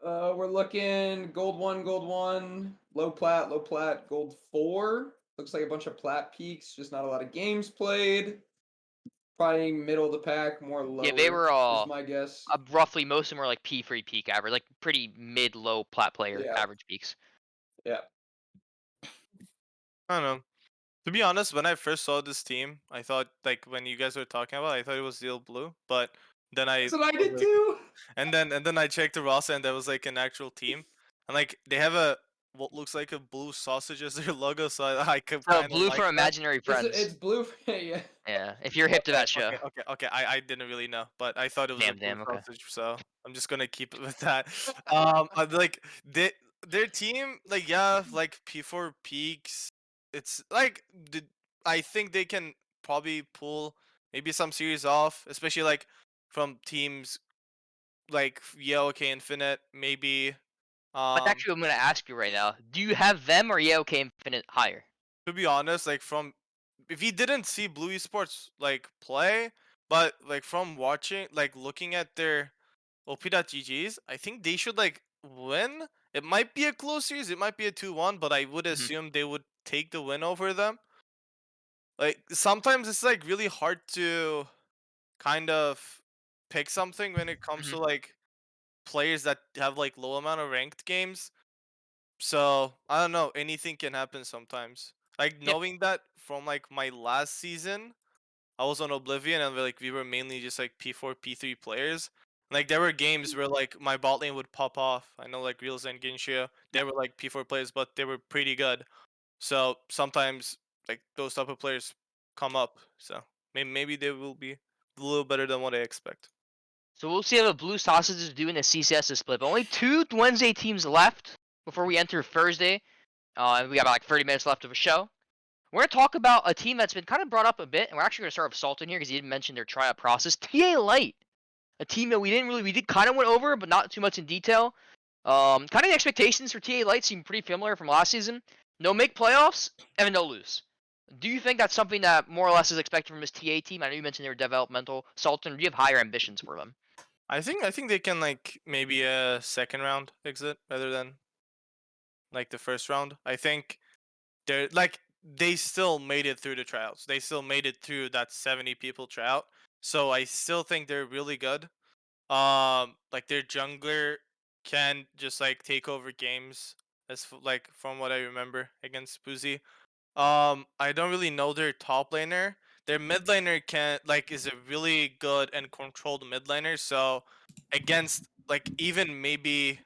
we're looking gold one, low plat, gold 4. Looks like a bunch of plat peaks, just not a lot of games played. Probably middle of the pack, more lower. Yeah, they were is my guess. roughly most of them were like P3 peak average, like pretty mid-low plat player Yeah, average peaks. yeah. I don't know. To be honest, when I first saw this team, I thought like when you guys were talking about, it, I thought it was Steel Blue, but then That's what I did too. and then I checked the roster and there was like an actual team, and like they have a what looks like a blue sausage as their logo, so I could So kind of Blue like from that. Imaginary It's Friends. it's blue. Yeah. Yeah, if you're hip to that show. Okay. I didn't really know, but I thought it was a blue Damn, okay. sausage, so I'm just gonna keep it with that. Like their team, like yeah, like P4 peaks. It's like I think they can probably pull maybe some series off, especially like from teams like OK Infinite, maybe. But Um, actually, I'm gonna ask you right now: do you have them or OK Infinite higher? to be honest, like from if he didn't see Blue Esports like play, but like from watching, like looking at their OP.GGs, I think they should like win. It might be a close series, it might be a 2-1, but I would Mhm, assume they would take the win over them. Like sometimes it's like really hard to kind of pick something when it comes mhm. to like players that have like low amount of ranked games. So I don't know, anything can happen sometimes. Like Yep. knowing that from like my last season, I was on Oblivion and we were mainly just like P4, P3 players. Like there were games where like my bot lane would pop off. I know like Reels and Ginshio, they Yep. were like P4 players, but they were pretty good. So sometimes like those type of players come up. So maybe they will be a little better than what I expect. So we'll see how the Blue Sausages do in the CCS split. But only 2 Wednesday teams left before we enter Thursday. We got about like 30 minutes left of a show. We're going to talk about a team that's been kind of brought up a bit, and we're actually going to start with Sultan here because he didn't mention their tryout process. TA Light, a team that we did kind of went over, but not too much in detail. Kind of the expectations for TA Light seem pretty familiar from last season. No make playoffs and no lose. Do you think that's something that more or less is expected from this TA team? I know you mentioned they were developmental. Sultan, do you have higher ambitions for them? I think they can like maybe a second round exit rather than like the first round. I think they're like they still made it through the tryouts. They still made it through that 70 people tryout. So I still think they're really good. Like their jungler can just like take over games like from what I remember against Boozy. I don't really know their top laner. Their mid laner can like is a really good and controlled mid laner. So against like even maybe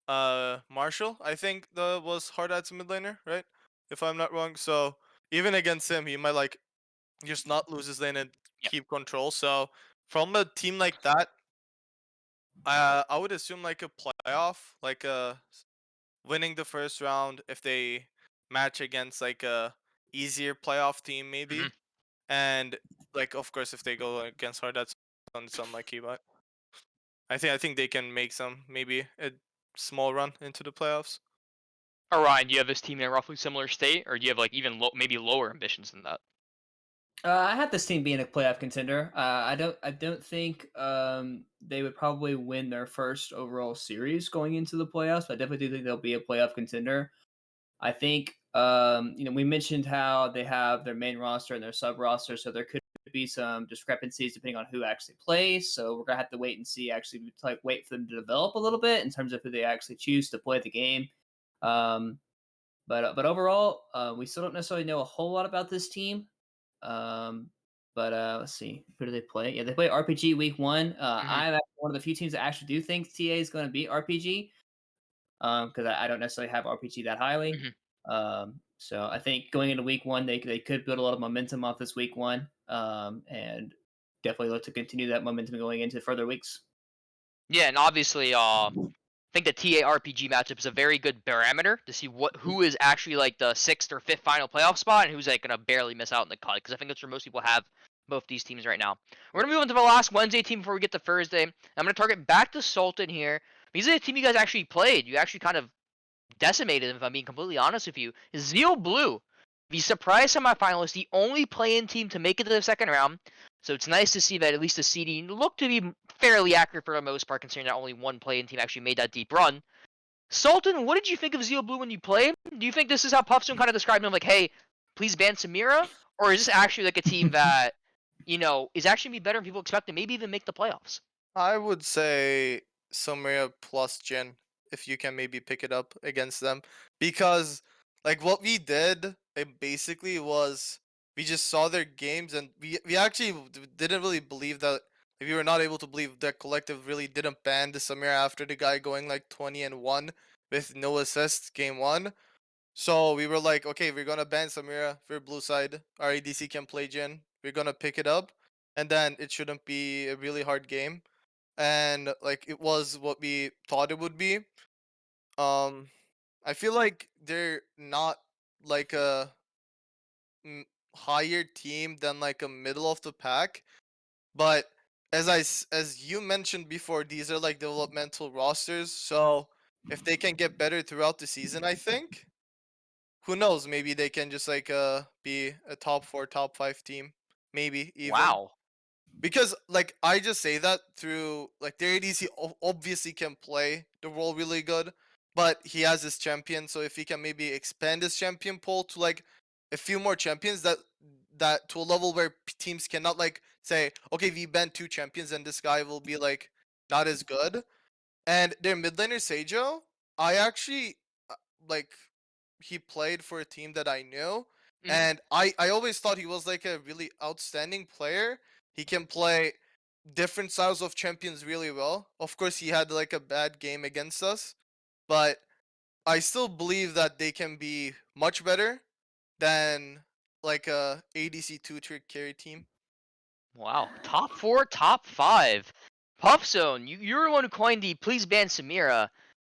Marshall, I think the was hard as a mid laner, right? If I'm not wrong. So even against him, he might like just not lose his lane and Yep. keep control. So from a team like that, I would assume like a playoff, like winning the first round if they match against like a easier playoff team Hmm. maybe, and like of course if they go against hard, that's unlucky, but I think they can make some maybe a small run into the playoffs. Orion, do you have this team in a roughly similar state, or do you have like even maybe lower ambitions than that? I have this team being a playoff contender. I don't think they would probably win their first overall series going into the playoffs. But I definitely do think they'll be a playoff contender. I think we mentioned how they have their main roster and their sub roster, so there could be some discrepancies depending on who actually plays. So we're gonna have to wait and see. Actually, like wait for them to develop a little bit in terms of who they actually choose to play the game. Um, but overall, we still don't necessarily know a whole lot about this team. Um, but let's see, who do they play? Yeah, they play RPG week 1. Hmm. I'm one of the few teams that actually do think TA is going to beat RPG. Because I don't necessarily have RPG that highly. Hmm. So I think going into week 1, they could build a lot of momentum off this week 1, and definitely look to continue that momentum going into further weeks. Yeah, and obviously, I think the TA RPG matchup is a very good barometer to see who is actually like the 6th or 5th final playoff spot and who's like gonna barely miss out in the cut. Because I think that's where most people have both these teams right now. We're gonna move on to the last Wednesday team before we get to Thursday. I'm gonna target back to Sultan here. These are the team you guys actually played. You actually kind of decimated them, if I'm being completely honest with you. Zeal Blue, the surprise semifinalist, the only play-in team to make it to the second round. So it's nice to see that at least the seeding looked to be fairly accurate for the most part, considering that only one play-in team actually made that deep run. Sultan, what did you think of Zeal Blue when you played? Do you think this is how Puffstone kind of described him, like, hey, please ban Samira? Or is this actually like a team that, is actually be better than people expect and maybe even make the playoffs? I would say Samira plus Jin if you can maybe pick it up against them, because like what we did, it basically was we just saw their games and we actually didn't really believe that, if we were not able to believe that collective really didn't ban the Samira after the guy going like 20-1 with no assists game 1. So we were like, okay, we're gonna ban Samira for blue side. Our ADC can play Jin. We're gonna pick it up, and then it shouldn't be a really hard game. And like it was what we thought it would be. Um, I feel like they're not like a higher team than like a middle of the pack, but as you mentioned before, these are like developmental rosters. So if they can get better throughout the season, I think, who knows, maybe they can just like be a top 4 top 5 team, maybe even. Wow. Because like I just say that through like their ADC obviously can play the role really good, but he has his champion, so if he can maybe expand his champion pool to like a few more champions, that to a level where teams cannot like say, okay, we ban 2 champions and this guy will be like not as good. And their mid laner Seijo, I actually like he played for a team that I knew, and I always thought he was like a really outstanding player. He can play different styles of champions really well. Of course, he had like a bad game against us, but I still believe that they can be much better than like a ADC 2-tier carry team. Wow. Top 4, top 5. Puffzone, you're the one who coined the please ban Samira.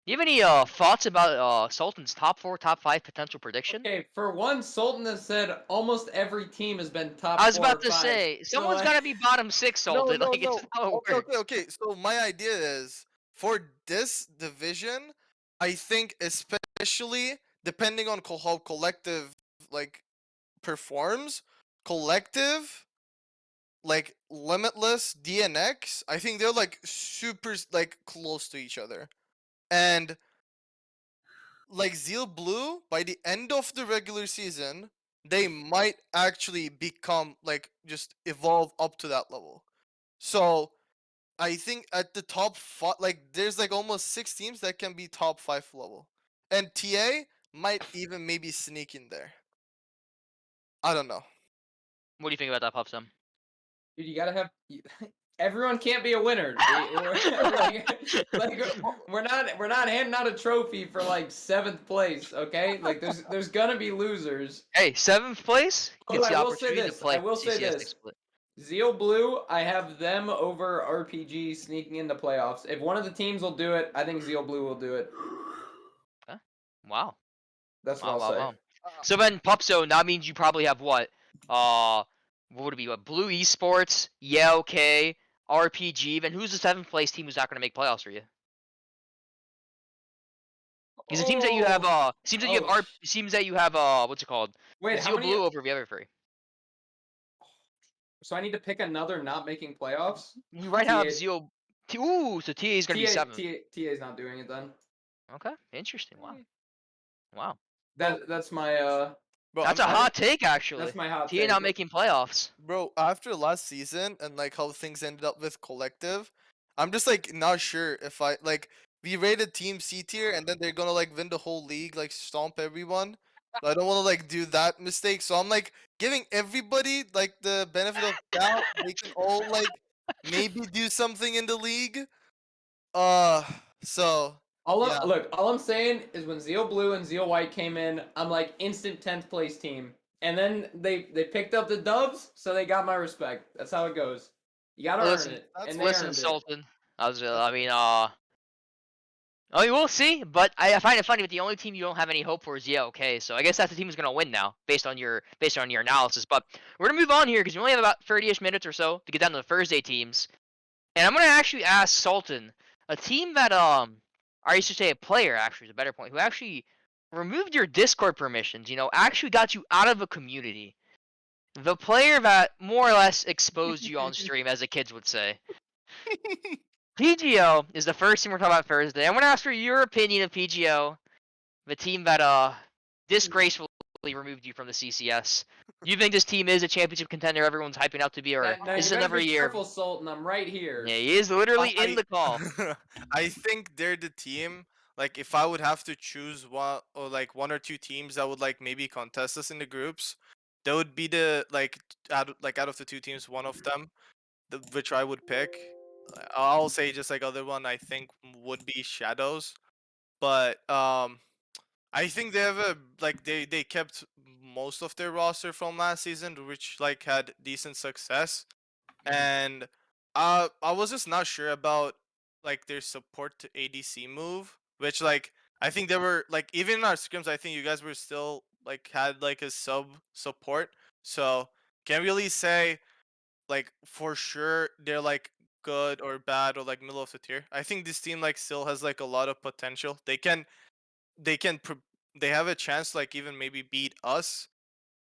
Do you have any thoughts about Sultan's top 4, top 5 potential prediction? Okay, for one, Sultan has said almost every team has been top I was 4 or about to 5. say, So, someone's like, got to be bottom 6, No, Sultan. no, Like, it's no. just how it Okay, okay, works. okay. So my idea is for this division, I think especially depending on how collective like performs, collective like limitless DNX, I think they're like super like close to each other. And like Zeal Blue, by the end of the regular season, they might actually become like just evolve up to that level. So I think at the top 5, like there's like almost 6 teams that can be top 5 level, and TA might even maybe sneak in there. I don't know. What do you think about that, Puffzone? dude, you gotta have. Everyone can't be a winner. Like we're not handing out a trophy for like 7th place, okay? Like there's gonna be losers. Hey, 7th place But gets the I will say opportunity to this. I play will say CCS next this. split. Zeal Blue, I have them over RPG sneaking into playoffs. If one of the teams will do it, I think Zeal Blue will do it. Huh? Wow. That's what Wow, I'll wow, say. wow. So then, Pupzone, that means you probably have what? What would it be? What, Blue Esports, yeah, okay, RPG. Then who's the 7th place team who's not going to make playoffs for you? Because it seems that you have seems that you have what's it called? Wait, how Zeal many? Blue over the other three. So I need to pick another not making playoffs. You right now have TA Zeal. Ooh, so TA is going to be 7th. TA's not doing it then. Okay, interesting. Wow, wow. That's my Bro, That's a I- hot take, actually. that's my hot TA take. not making playoffs. bro, after last season and like how things ended up with collective, I'm just like not sure if I like we rated team C tier and then they're gonna like win the whole league, like stomp everyone. I don't want to like do that mistake, so I'm like giving everybody like the benefit of doubt. They can all like maybe do something in the league. Uh, so yeah. All I'm saying is when Zeal Blue and Zeal White came in, I'm like instant 10th place team. And then they picked up the dubs, so they got my respect. That's how it goes. You gotta Listen, earn it. that's And they listen, earned it. Sultan. I That's mean, Oh, you will see, but I find it funny. But the only team you don't have any hope for is okay. So I guess that's the team who's gonna win now, based on your analysis. But we're gonna move on here because we only have about 30ish minutes or so to get down to the Thursday teams, and I'm gonna actually ask Sultan, a team that or I should say a player actually is a better point, who actually removed your Discord permissions. Actually got you out of a community. The player that more or less exposed you on stream, as the kids would say. PGO is the first team we're talking about Thursday. I'm gonna ask for your opinion of PGO, the team that disgracefully removed you from the CCS. Do you think this team is a championship contender everyone's hyping out to be, or Now this you is better another be year? careful, Sultan. I'm right here. Yeah, he is literally in the call. I think they're the team. Like, if I would have to choose one or like one or two teams that would like maybe contest us in the groups, that would be the out of the two teams, one of them, which I would pick. I'll say just like other one I think would be Shadows, but I think they have they kept most of their roster from last season, which like had decent success, and I was just not sure about like their support to ADC move, which like I think they were like even in our scrims, I think you guys were still like had like a sub support, so can't really say like for sure they're like good or bad or like middle of the tier. I think this team like still has like a lot of potential. They can they have a chance to, like even maybe beat us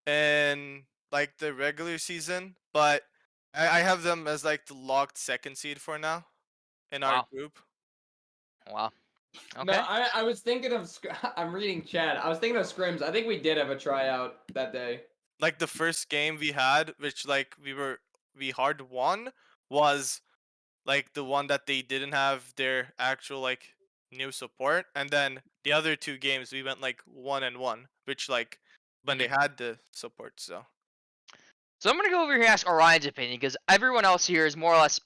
in like the regular season, but I have them as like the locked second seed for now in our Wow. group. Wow. No, Okay. I was thinking of. I'm reading chat. I was thinking of scrims. I think we did have a tryout that day. Like the first game we had, which like we hard won, was like the one that they didn't have their actual like new support, and then the other two games we went like 1-1, which like when they had the support. So So I'm gonna go over here and ask Orion's opinion because everyone else here is more or less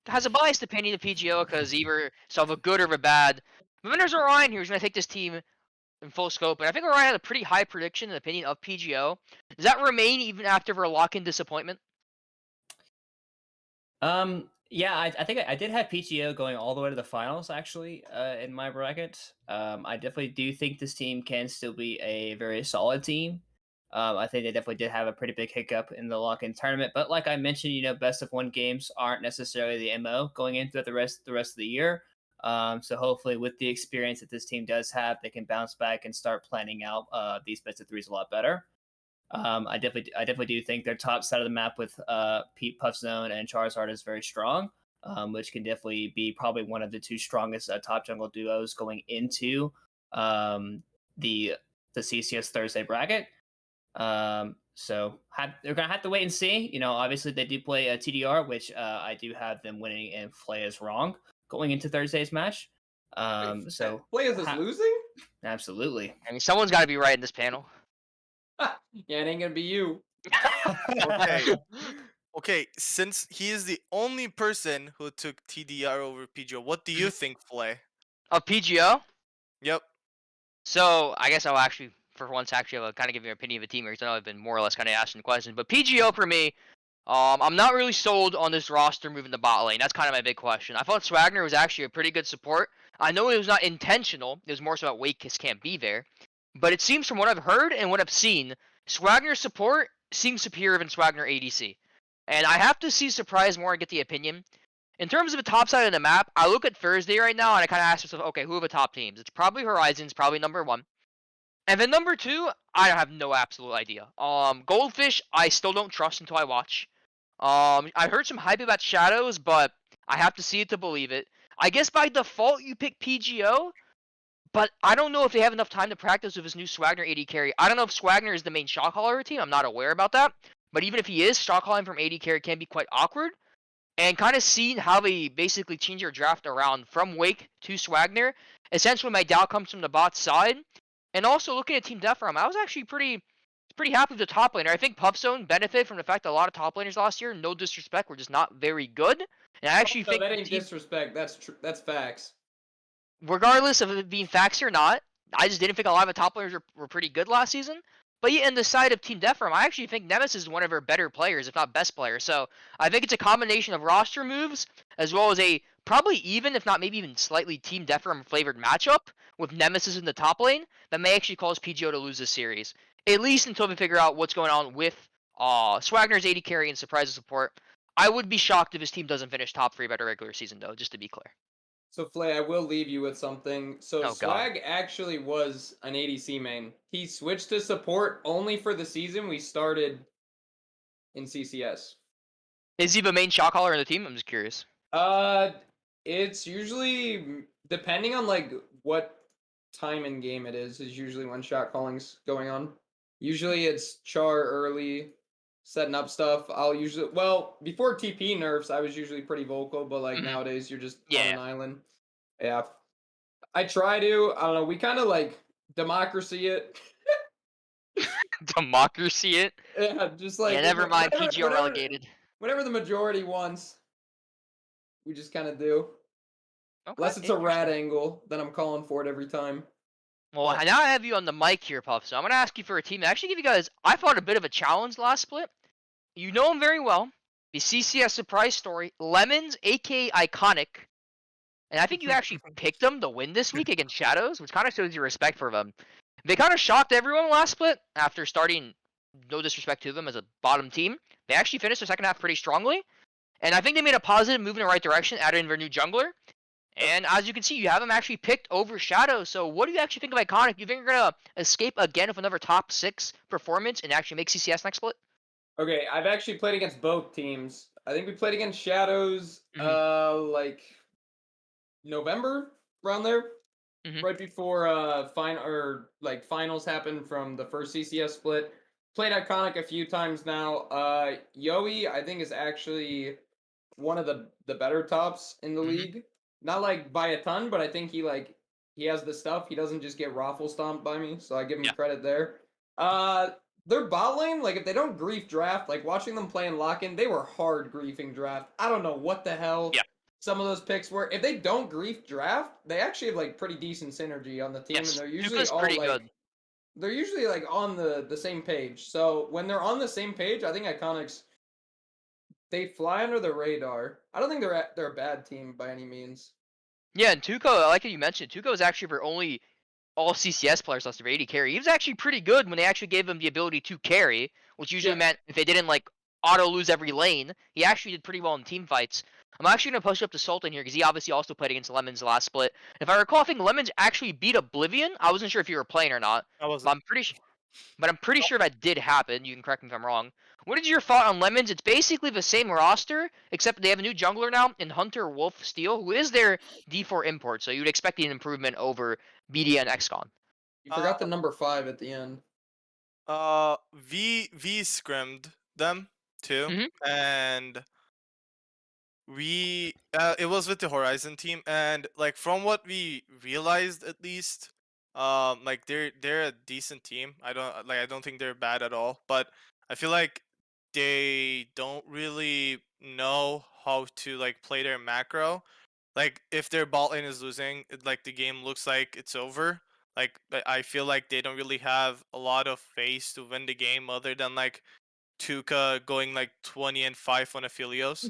has a biased opinion of PGO because either so of a good or a bad. But then there's Orion here who's gonna take this team in full scope, and I think Orion had a pretty high prediction and opinion of PGO. Does that remain even after their lock-in disappointment? Yeah, I think I did have PTO going all the way to the finals actually in my bracket. I definitely do think this team can still be a very solid team. I think they definitely did have a pretty big hiccup in the lock-in tournament, but like I mentioned, best of one games aren't necessarily the MO going into the rest of the year. So hopefully, with the experience that this team does have, they can bounce back and start planning out these best of threes a lot better. I definitely do think their top side of the map with Pete Puffzone and Charizard is very strong, which can definitely be probably one of the two strongest top jungle duos going into the CCS Thursday bracket. So they're gonna have to wait and see. Obviously they do play a TDR, which I do have them winning, and Flay is wrong going into Thursday's match. So Players is losing. absolutely. I mean, someone's got to be right in this panel. Yeah, it ain't gonna be you. okay. Okay, since he is the only person who took TDR over PGO, what do you think, Flay? Of PGO? Yep. So I guess I'll actually, for once, actually kind of give you an opinion of a team here because I know I've been more or less kind of asking questions. But PGO for me, I'm not really sold on this roster moving the bot lane. That's kind of my big question. I thought Swagner was actually a pretty good support. I know it was not intentional. It was more so that Wakekiss can't be there. But it seems from what I've heard and what I've seen, Swagner's support seems superior than Swagner ADC. And I have to see Surprise more and get the opinion. In terms of the top side of the map, I look at Thursday right now and I kind of ask myself, okay, who are the top teams? It's probably Horizon's probably number one. And then number two, I have no absolute idea. Goldfish, I still don't trust until I watch. I heard some hype about Shadows, but I have to see it to believe it. I guess by default you pick PGO, but I don't know if they have enough time to practice with his new Swagner AD carry. I don't know if Swagner is the main shot caller of the team. I'm not aware about that. But even if he is, shot calling from AD carry can be quite awkward. And kind of seeing how they basically change your draft around from Wake to Swagner. Essentially, my doubt comes from the bot side. And also looking at Team Defram, I was actually pretty happy with the top laner. I think Puffzone benefited from the fact that a lot of top laners last year, no disrespect, were just not very good. And I actually No, think that ain't disrespect. That's facts. regardless of it being facts or not, I just didn't think a lot of the top players were pretty good last season. But yeah, in the side of Team Defram, I actually think Nemesis is one of our better players, if not best player. So I think it's a combination of roster moves as well as a probably even, if not maybe even slightly team deafer flavored matchup with Nemesis in the top lane that may actually cause PGO to lose this series. At least until we figure out what's going on with Swagner's AD carry and surprise support. I would be shocked if his team doesn't finish top 3 by the regular season, though, just to be clear. So Flay, I will leave you with something. So Oh, God. Swag actually was an ADC main. He switched to support only for the season we started in CCS. Is he the main shot caller in the team? I'm just curious. Uh, it's usually depending on like what time in game it is usually when shot calling's going on. Usually it's char early, setting up stuff. I'll usually before TP nerfs, I was usually pretty vocal, but like nowadays you're just on Yeah. an island. Yeah. I try to. I don't know. We kind of like democracy it. Democracy it? Yeah, just like Yeah, never mind. PGO whatever, relegated. whatever the majority wants, we just kind of do. Okay, Unless it's a rat interesting. angle, then I'm calling for it every time. Well, now I have you on the mic here, Puff. So I'm gonna ask you for a team that actually give you guys. I thought a bit of a challenge last split. You know him very well. The CCS surprise story, Lemons, aka Iconic, and I think you actually picked them to win this week against Shadows, which kind of shows your respect for them. They kind of shocked everyone last split after starting. No disrespect to them as a bottom team. They actually finished the second half pretty strongly, and I think they made a positive move in the right direction, adding their new jungler. And as you can see, you have them actually picked over Shadow. So what do you actually think of Iconic? You think you're going to escape again with another top 6 performance and actually make CCS next split? Okay, I've actually played against both teams. I think we played against Shadows, like November around there, right before finals happened from the first CCS split. Played Iconic a few times now. Yoey, I think, is actually one of the better tops in the league. Not like by a ton, but I think he has the stuff. He doesn't just get raffle stomped by me, so I give him Yeah. credit there. Their bot lane, like if they don't grief draft, like watching them play in lock-in, they were hard griefing draft. I don't know what the hell Yeah. some of those picks were. If they don't grief draft, they actually have like pretty decent synergy on the team, Yes. and they're usually Tuka's all pretty like good. they're usually like on the same page. So when they're on the same page, I think Iconics they fly under the radar. I don't think they're a bad team by any means. Yeah, and Tuco, I like how you mentioned, Tuco is actually their only all CCS players last year 80 carry. He was actually pretty good when they actually gave him the ability to carry, which usually Yeah. meant if they didn't like auto lose every lane, he actually did pretty well in team fights. I'm actually gonna push up to Sultan here because he obviously also played against Lemons last split. If I recall, I think Lemons actually beat Oblivion. I wasn't sure if you were playing or not, I but wasn't. I'm pretty sure that did happen. You can correct me if I'm wrong. What is your thought on Lemons? It's basically the same roster, except they have a new jungler now in Hunter Wolf Steel, who is their D4 import. So you'd expect an improvement over BD and XCon. You forgot the number 5 at the end. V scrimmed them too, and it was with the Horizon team, and like from what we realized at least, like they're a decent team. I don't think they're bad at all, but I feel like they don't really know how to like play their macro. Like if their bot lane is losing, like the game looks like it's over. Like I feel like they don't really have a lot of face to win the game other than like Tuca going like 20-5 on Aphelios.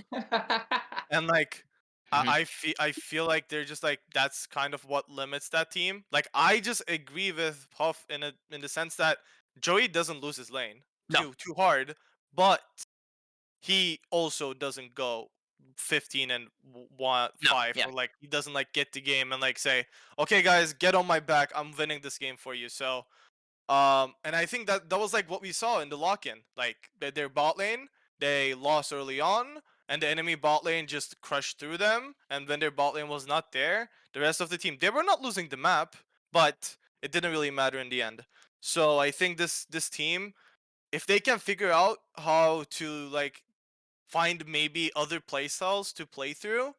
And like I feel like they're just like that's kind of what limits that team. Like I just agree with Puff in the sense that Joey doesn't lose his lane No. too hard, but he also doesn't go 15 and No, 5 yeah. or like he doesn't like get the game and like say, okay guys, get on my back, I'm winning this game for you. So and I think that was like what we saw in the lock-in. Like their bot lane, they lost early on, and the enemy bot lane just crushed through them. And when their bot lane was not there, the rest of the team, they were not losing the map, but it didn't really matter in the end. So I think this team, if they can figure out how to like find maybe other playstyles to play through,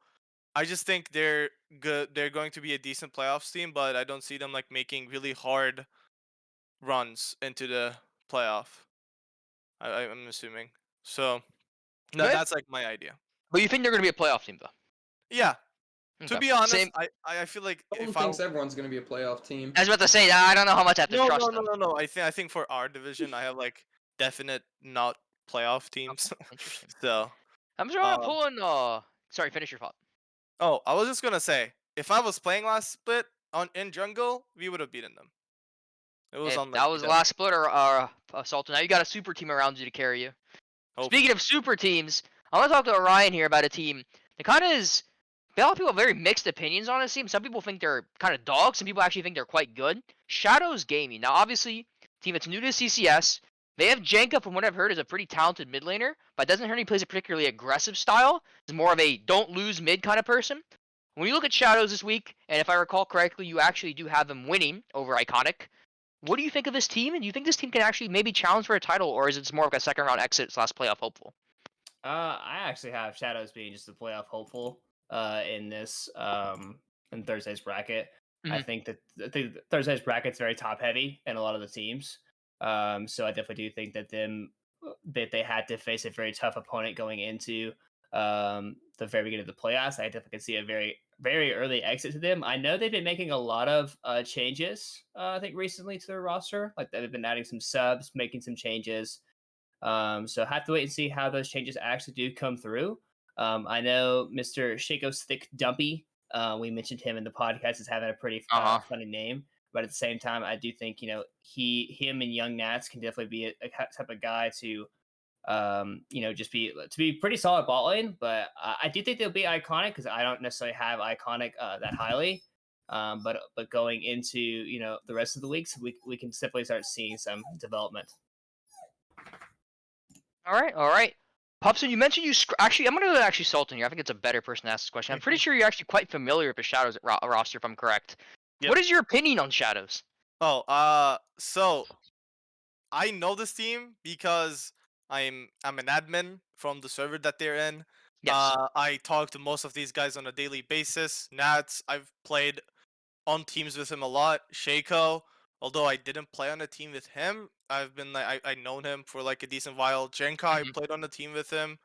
I just think they're good. They're going to be a decent playoffs team, but I don't see them like making really hard runs into the playoff. I'm assuming. So Okay. that's like my idea. But you think they're going to be a playoff team, though? Yeah. To Okay. be honest, Same. I feel like Someone if I thinks everyone's going to be a playoff team. I was about to say, I don't know how much I have to trust them. no. I think for our division, I have like definite not playoff teams. Okay, interesting. So I'm just going to pull in. Sorry, finish your thought. Oh, I was just gonna say, if I was playing last split in jungle, we would have beaten them. It was If that unlucky was the that last split or Sultan, now you got a super team around you to carry you. Speaking hopefully. of super teams, I want to talk to Orion here about a team that kind of is. A lot of people have very mixed opinions on this team. Some people think they're kind of dogs. Some people actually think they're quite good. Shadows Gaming. Now, obviously, team that's new to CCS. They have Jenka, from what I've heard, is a pretty talented mid laner, but it doesn't hurt he plays a particularly aggressive style. He's more of a don't lose mid kind of person. When you look at Shadows this week, and if I recall correctly, you actually do have them winning over Iconic. What do you think of this team? And do you think this team can actually maybe challenge for a title, or is it more of a second round exit slash playoff hopeful? I actually have Shadows being just a playoff hopeful in this in Thursday's bracket. Mhm. I think Thursday's bracket's very top heavy in a lot of the teams. So I definitely do think that that they had to face a very tough opponent going into the very beginning of the playoffs. I definitely could see a very early exit to them. I know they've been making a lot of changes. I think recently to their roster, like they've been adding some subs, making some changes. So have to wait and see how those changes actually do come through. I know Mr. Shaco Stick Dumpy. We mentioned him in the podcast as having a pretty Uh huh. funny name, but at the same time, I do think him and Young Nats can definitely be a type of guy to just be pretty solid ball lane. But I do think they'll be iconic because I don't necessarily have iconic that highly. But going into the rest of the weeks, we can simply start seeing some development. All right, all right. Pupson, you mentioned actually. I'm gonna actually Sultan here. I think it's a better person to ask this question. I'm pretty sure you're actually quite familiar with the Shadows roster, if I'm correct. Yep. What is your opinion on Shadows? Oh, so I know this team because I'm an admin from the server that they're in. Yes. I talk to most of these guys on a daily basis. Nats, I've played on teams with him a lot. Shaco, although I didn't play on a team with him, I've been like I known him for like a decent while. Jenka, I Hmm. played on a team with him.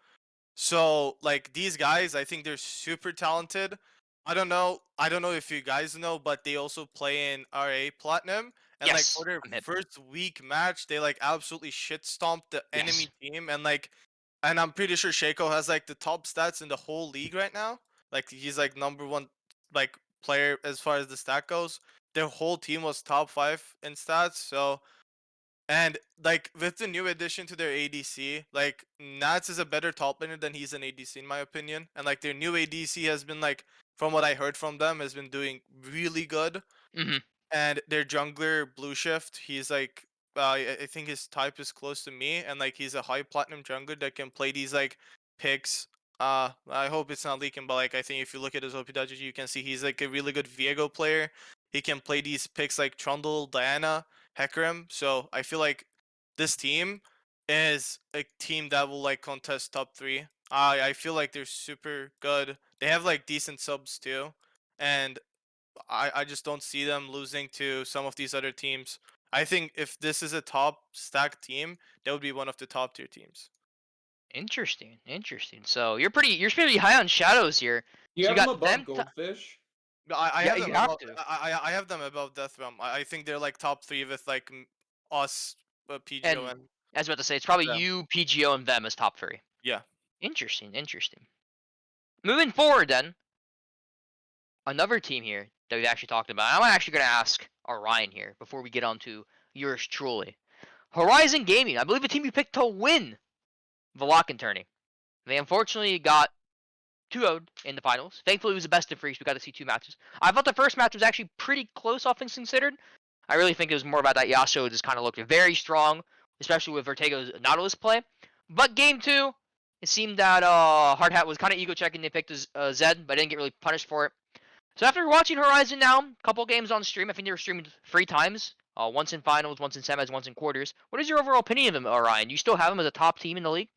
So like these guys, I think they're super talented. I don't know if you guys know, but they also play in RA Platinum. And like for Yes. their I'm hip. first week match, they like absolutely shit stomped the Yes. enemy team. And I'm pretty sure Shaco has like the top stats in the whole league right now. Like he's like number one like player as far as the stat goes. Their whole team was top 5 in stats. So and like with the new addition to their ADC, like Nats is a better top laner than he's an ADC in my opinion. And like their new ADC has been like, from what I heard from them, has been doing really good. Hmm. And their jungler Blue Shift, he's like I think his type is close to me, and like he's a high platinum jungler that can play these like picks. I hope it's not leaking, but like I think if you look at his OP.GG, you can see he's like a really good Viego player. He can play these picks like Trundle, Diana, Hecarim. So I feel like this team is a team that will like contest top 3. I feel like they're super good. They have like decent subs too, and I just don't see them losing to some of these other teams. I think if this is a top stacked team, that would be one of the top tier teams. Interesting. Interesting. So you're pretty high on Shadows here. You So you have them got above them. Goldfish. I Yeah, have you them have above. to. I have them above Death Realm. I think they're like top 3 with like us, PGO, And and I was about to say it's probably them. you, PGO, and them as top three. Yeah. Interesting. Interesting. Moving forward, then another team here that we've actually talked about. I'm actually going to ask Orion here before we get on to yours truly. Horizon Gaming, I believe the team you picked to win the Lock-in tourney. They unfortunately got 2-0'd in the finals. Thankfully, it was the best of 3, so we got to see 2 matches. I thought the first match was actually pretty close, all things considered. I really think it was more about that Yasuo just kind of looked very strong, especially with Vertego's Nautilus play. But game 2, it seemed that Hard Hat was kind of ego checking. They picked Zed, but didn't get really punished for it. So after watching Horizon now, a couple games on stream, I think they were streamed 3 times. Once in finals, once in semis, once in quarters. What is your overall opinion of them, Orion? Do you still have them as a top team in the league?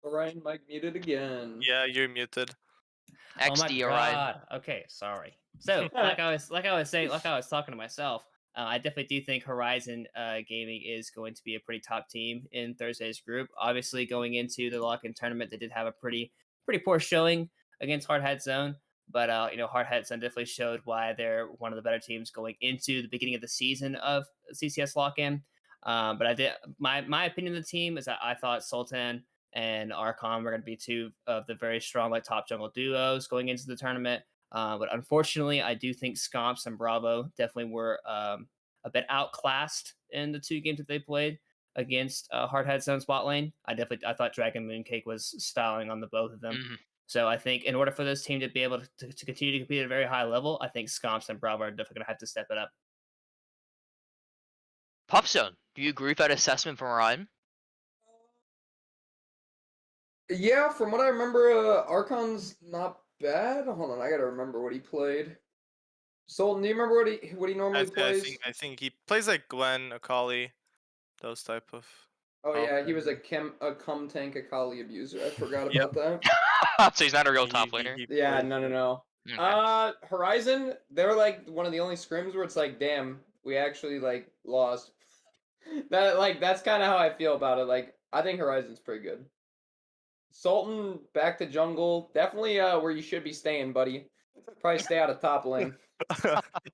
Orion mic muted again. Yeah, you're muted. Oh my XD, Orion. god. Okay, sorry. So, like I was saying, like I was talking to myself, I definitely do think Horizon Gaming is going to be a pretty top team in Thursday's group. Obviously, going into the lock-in tournament, they did have a pretty poor showing against Hard Hat Zone, but Hard Hat Zone definitely showed why they're one of the better teams going into the beginning of the season of CCS lock-in. But I did my opinion of the team is that I thought Sultan and Archon were going to be two of the very strong like top jungle duos going into the tournament. But unfortunately, I do think Scomps and Bravo definitely were a bit outclassed in the 2 games that they played against Hardhead's own spot lane. I thought Dragon Mooncake was styling on the both of them. Mhm. So I think in order for this team to be able to continue to compete at a very high level, I think Scomps and Bravo are definitely going to have to step it up. Puffzone, do you agree with that assessment from Ryan? Yeah, from what I remember, Archon's not bad. Hold on, I gotta remember what he played. Sultan, do you remember what he normally plays? I think he plays like Gwen, Akali, those type of. Oh yeah, he was options. a cum tank Akali abuser. I forgot Yep. about that. So he's not a real He, top he, laner. he Yeah, plays no, no, like- no. Okay. Horizon, they're like one of the only scrims where it's like, damn, we actually like lost. That's kind of how I feel about it. Like, I think Horizon's pretty good. Sultan back to jungle, definitely where you should be staying, buddy. Probably stay out of top lane.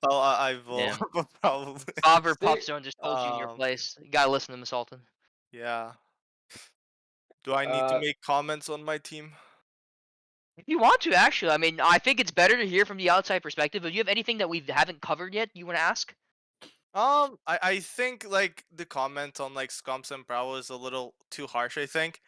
Oh, I will Damn. probably. Bobber Stay. Puffzone just told you in your Um, place. You gotta listen to Miss Sultan. yeah. Do I need to Uh, make comments on my team? If you want to, actually, I mean, I think it's better to hear from the outside perspective. If you have anything that we haven't covered yet, you want to ask? I think like the comment on like Scumps and Bravo is a little too harsh. I think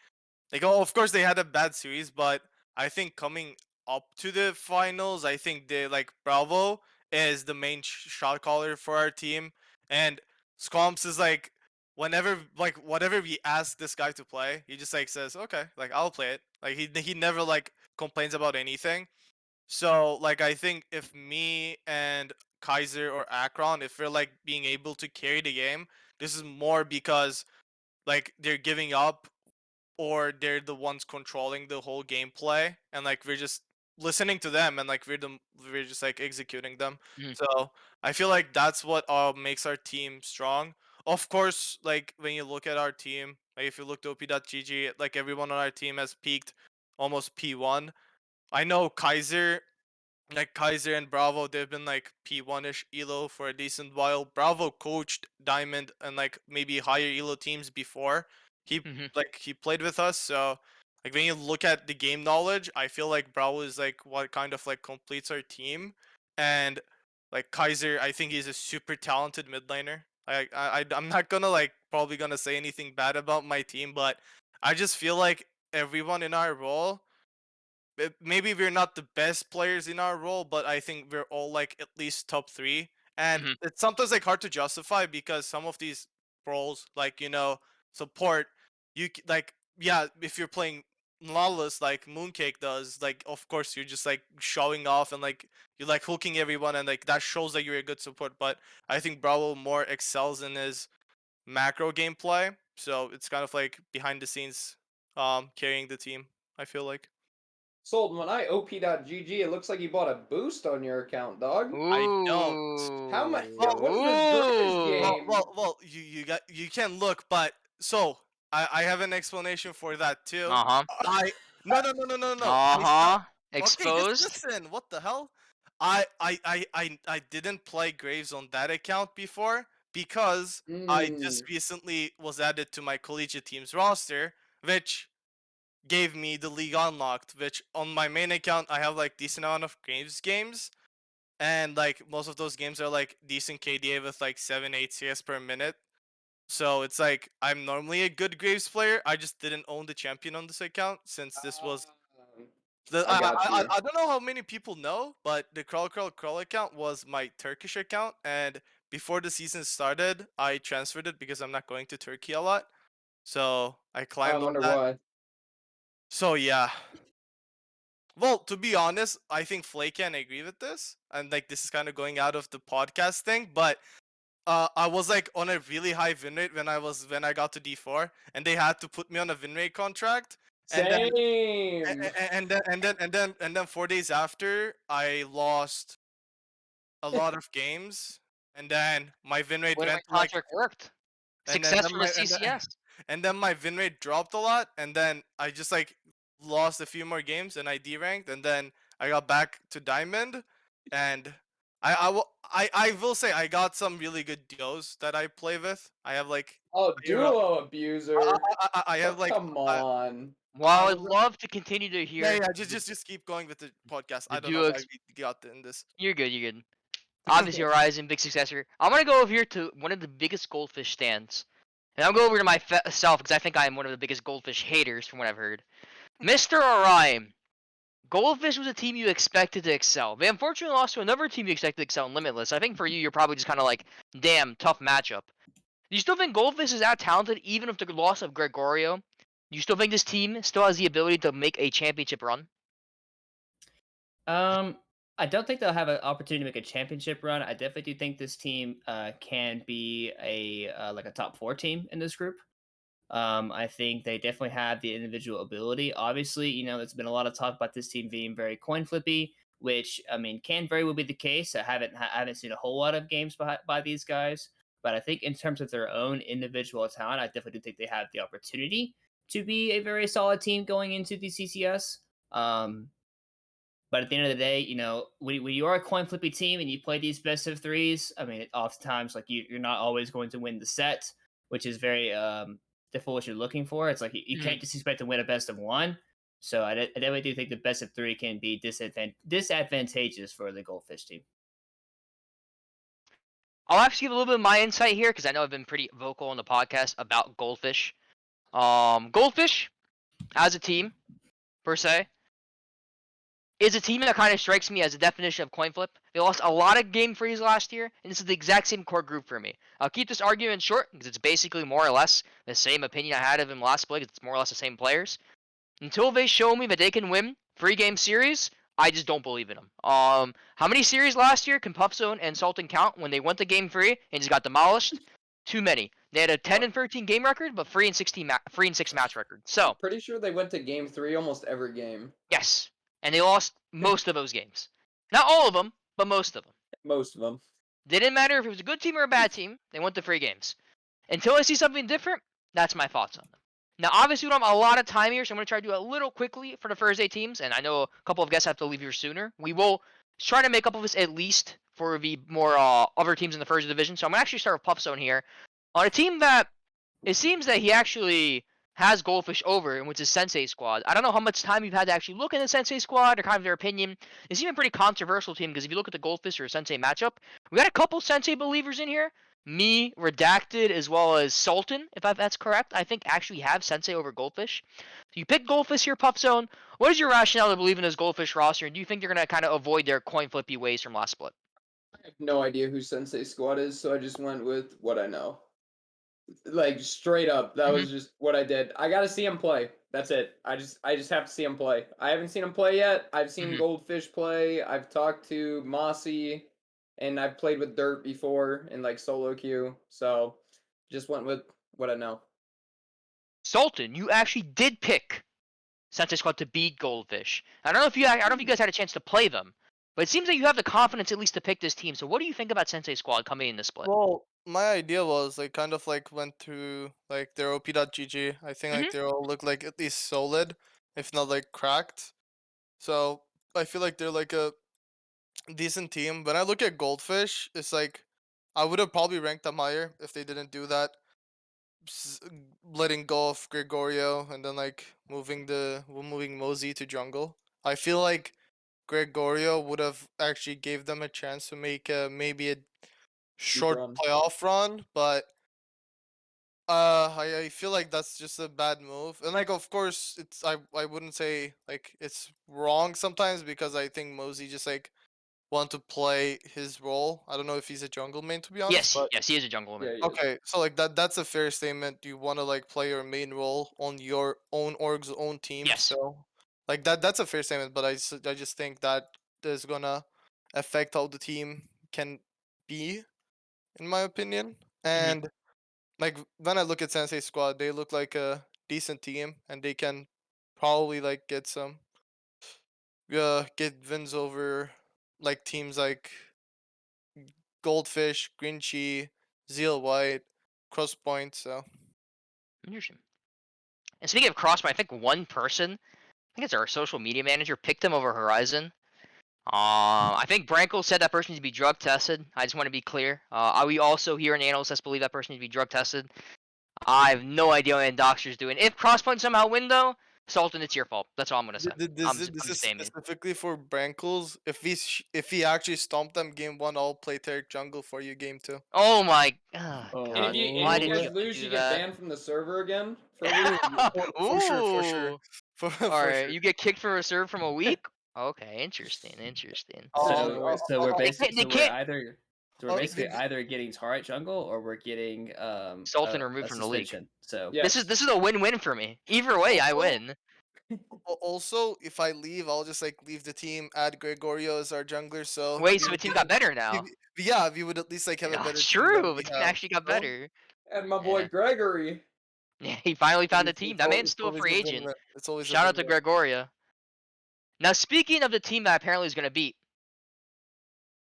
like, oh, of course they had a bad series, but I think coming up to the finals, I think they like Bravo is the main shot caller for our team, and Scumps is like whenever like whatever we ask this guy to play, he just like says okay, like I'll play it. Like he never like complains about anything. So like I think if me and Kaiser or Akron, if we're like being able to carry the game, this is more because like they're giving up or they're the ones controlling the whole gameplay and like we're just listening to them and like we're just like executing them. Mhm. So I feel like that's what makes our team strong. Of course, like when you look at our team, like if you look to op.gg, like everyone on our team has peaked almost P1. I know Kaiser and Bravo, they've been like P1-ish elo for a decent while. Bravo coached Diamond and like maybe higher elo teams before. Mhm. He played with us, so like when you look at the game knowledge, I feel like Bravo is like what kind of like completes our team, and like Kaiser, I think he's a super talented mid laner. I'm not gonna like probably gonna say anything bad about my team, but I just feel like everyone in our role maybe we're not the best players in our role, but I think we're all like at least top 3. And Mhm. it's sometimes like hard to justify because some of these roles, like support, like yeah, if you're playing Lawless like Mooncake does, like of course you're just like showing off and like you're like hooking everyone and like that shows that you're a good support. But I think Bravo more excels in his macro gameplay, so it's kind of like behind the scenes, carrying the team. I feel like. Sultan, when I op.gg, it looks like you bought a boost on your account, dog. I don't. How much? Well, What is this Grizz Ooh. game? you can look, but so I have an explanation for that too. Uh huh. I no. Uh huh. Okay, just Exposed. listen. What the hell? I didn't play Graves on that account before because I Hmm. just recently was added to my collegiate team's roster, which gave me the league unlocked. Which on my main account I have like decent amount of Graves games, and like most of those games are like decent KDA with like 7-8 CS per minute. So it's like I'm normally a good Graves player. I just didn't own the champion on this account since this was Um, the I got you. I don't know how many people know, but the crawl account was my Turkish account, and before the season started, I transferred it because I'm not going to Turkey a lot. So I I climbed on wonder that. why. So yeah. Well, to be honest, I think Flake can agree with this, and like this is kind of going out of the podcast thing, but I was like on a really high win rate when I got to D4, and they had to put me on a win rate contract, and then Same. and then 4 days after I lost a lot of games, and then my win rate When my went to like contract worked. and Success then from the my CCS. and then my win rate dropped a lot, and then I just like lost a few more games and I deranked, and then I got back to Diamond, and I will say I got some really good duos that I play with. I have like Oh, Hero. duo abuser. I Oh, have like come on. While I'd was it? love to continue to Yeah, hear yeah. Just keep going with the podcast. the I don't know duo, why we got in this. you're good. You're good. Obviously, Horizon, big successor. I'm gonna go over here to one of the biggest Goldfish stands, and I'll go over to myself because I think I am one of the biggest Goldfish haters from what I've heard. Mr. Orion, Goldfish was a team you expected to excel. They unfortunately lost to another team you expected to excel in Limitless. I think for you, you're probably just kind of like, damn, tough matchup. Do you still think Goldfish is that talented, even with the loss of Gregorio? Do you still think this team still has the ability to make a championship run? Um, I don't think they'll have an opportunity to make a championship run. I definitely do think this team can be a like a top 4 team in this group. I think they definitely have the individual ability. Obviously, there's been a lot of talk about this team being very coin flippy, which I mean can very well be the case. I haven't seen a whole lot of games by these guys, but I think in terms of their own individual talent, I definitely do think they have the opportunity to be a very solid team going into the CCS. But at the end of the day, when you are a coin flippy team and you play these best of threes, I mean, oftentimes like you're not always going to win the set, which is very difficult what you're looking for. It's like you Mhm. can't just expect to win a best of one. So I definitely do think the best of three can be disadvantageous for the Goldfish team. I'll actually give a little bit of my insight here because I know I've been pretty vocal on the podcast about Goldfish. Goldfish as a team per se is a team that kind of strikes me as a definition of coin flip. They lost a lot of game frees last year, and this is the exact same core group for me. I'll keep this argument short because it's basically more or less the same opinion I had of him last play. It's more or less the same players. Until they show me that they can win 3-game series, I just don't believe in them. How many series last year can Puffzone and Sultan count when they went to game 3 and just got demolished? Too many. They had a 10 What? and 13 game record, but 3 and 16 3 and 6 match record. I'm So pretty sure they went to game 3 almost every game. yes, and they lost most of those games. Not all of them, but most of them. Most of them. Didn't matter if it was a good team or a bad team. They went to 3 games. Until I see something different, that's my thoughts on them. Now, obviously, we don't have a lot of time here, so I'm going to try to do it a little quickly for the Thursday teams. And I know a couple of guests have to leave here sooner. We will try to make up of this at least for the more other teams in the Thursday division. So I'm going to actually start with Puffzone here on a team that it seems that he actually has Goldfish over, and which is Sensei Squad. I don't know how much time you've had to actually look into Sensei Squad or kind of their opinion. It's even a pretty controversial team because if you look at the Goldfish or Sensei matchup, we got a couple Sensei believers in here. Me, Redacted, as well as Sultan, if that's correct. I think actually have Sensei over Goldfish. So you pick Goldfish here, Puff Zone. What is your rationale to believe in this Goldfish roster? And do you think they're going to kind of avoid their coin flippy ways from last split? I have no idea who Sensei Squad is, so I just went with what I know. Like straight up, that Mhm. was just what I did. I got to see him play. That's it. I just have to see him play. I haven't seen him play yet. I've seen Mhm. Goldfish play. I've talked to Mossy, and I've played with Dirt before in like solo queue. So just went with what I know. Sultan, you actually did pick Sensei Squad to beat Goldfish. I don't know if I don't know if you guys had a chance to play them, but it seems like you have the confidence at least to pick this team. So what do you think about Sensei Squad coming in this split? Well, my idea was like kind of like went through like their OP.GG. I think Mhm. like they all look like at least solid, if not like cracked. So I feel like they're like a decent team. When I look at Goldfish, it's like I would have probably ranked them higher if they didn't do that. s- Letting go of Gregorio and then like moving Mosey to jungle. I feel like Gregorio would have actually gave them a chance to make maybe a Deep short run. playoff run, but I feel like that's just a bad move. And like of course I wouldn't say like it's wrong sometimes because I think Mosey just like want to play his role. I don't know if he's a jungle main to be honest, Yes, but yes, he is a jungleman. Yeah, he is. okay, so like that's a fair statement. You want to like play your main role on your own org's own team, Yes. so like that's a fair statement. But I just think that is gonna affect how the team can be, in my opinion. Mhm. And like when I look at Sensei squad, they look like a decent team, and they can probably like get wins over like teams like Goldfish, Grinchy, Zeal White, Crosspoint. So. Interesting. And speaking of Crossbar, I think one person, I think it's our social media manager, picked him over Horizon. I think Branko said that person needs to be drug tested. I just want to be clear. We also here in Analyst Desk believe that person needs to be drug tested. I have no idea what Doxter's doing. If Crosspoint somehow win though, Sultan, it's your fault. That's all I'm gonna say. I'm This just is saying. specifically for Brankles. If he actually stomped them game 1, I'll play Taric jungle for you game 2. Oh my And god! if Why you did guys you have to lose, do you get that? banned from the server again for a week. For sure, for sure, Ooh. for Alright, sure. you get kicked for a serve from a week? Okay, interesting. So we're so we're I'll, basically They so we're can't either so we're I'll, basically either getting Tarite jungle or we're getting Sultan removed a from the league. suspension. So Yes. This is a win-win for me. Either way, I Also- win. Also, if I leave, I'll just like leave the team. Add Gregorio as our jungler. So Wait, so the team got better now. yeah, we would at least like have a Yeah, better it's team than true. The we team have. actually got You know? better. And my boy Yeah. Gregory. Yeah, he finally found a team. That man's It's still a always free a agent. win-win. It's always a Shout out to win-win. Gregoria. Now, speaking of the team that apparently is going to beat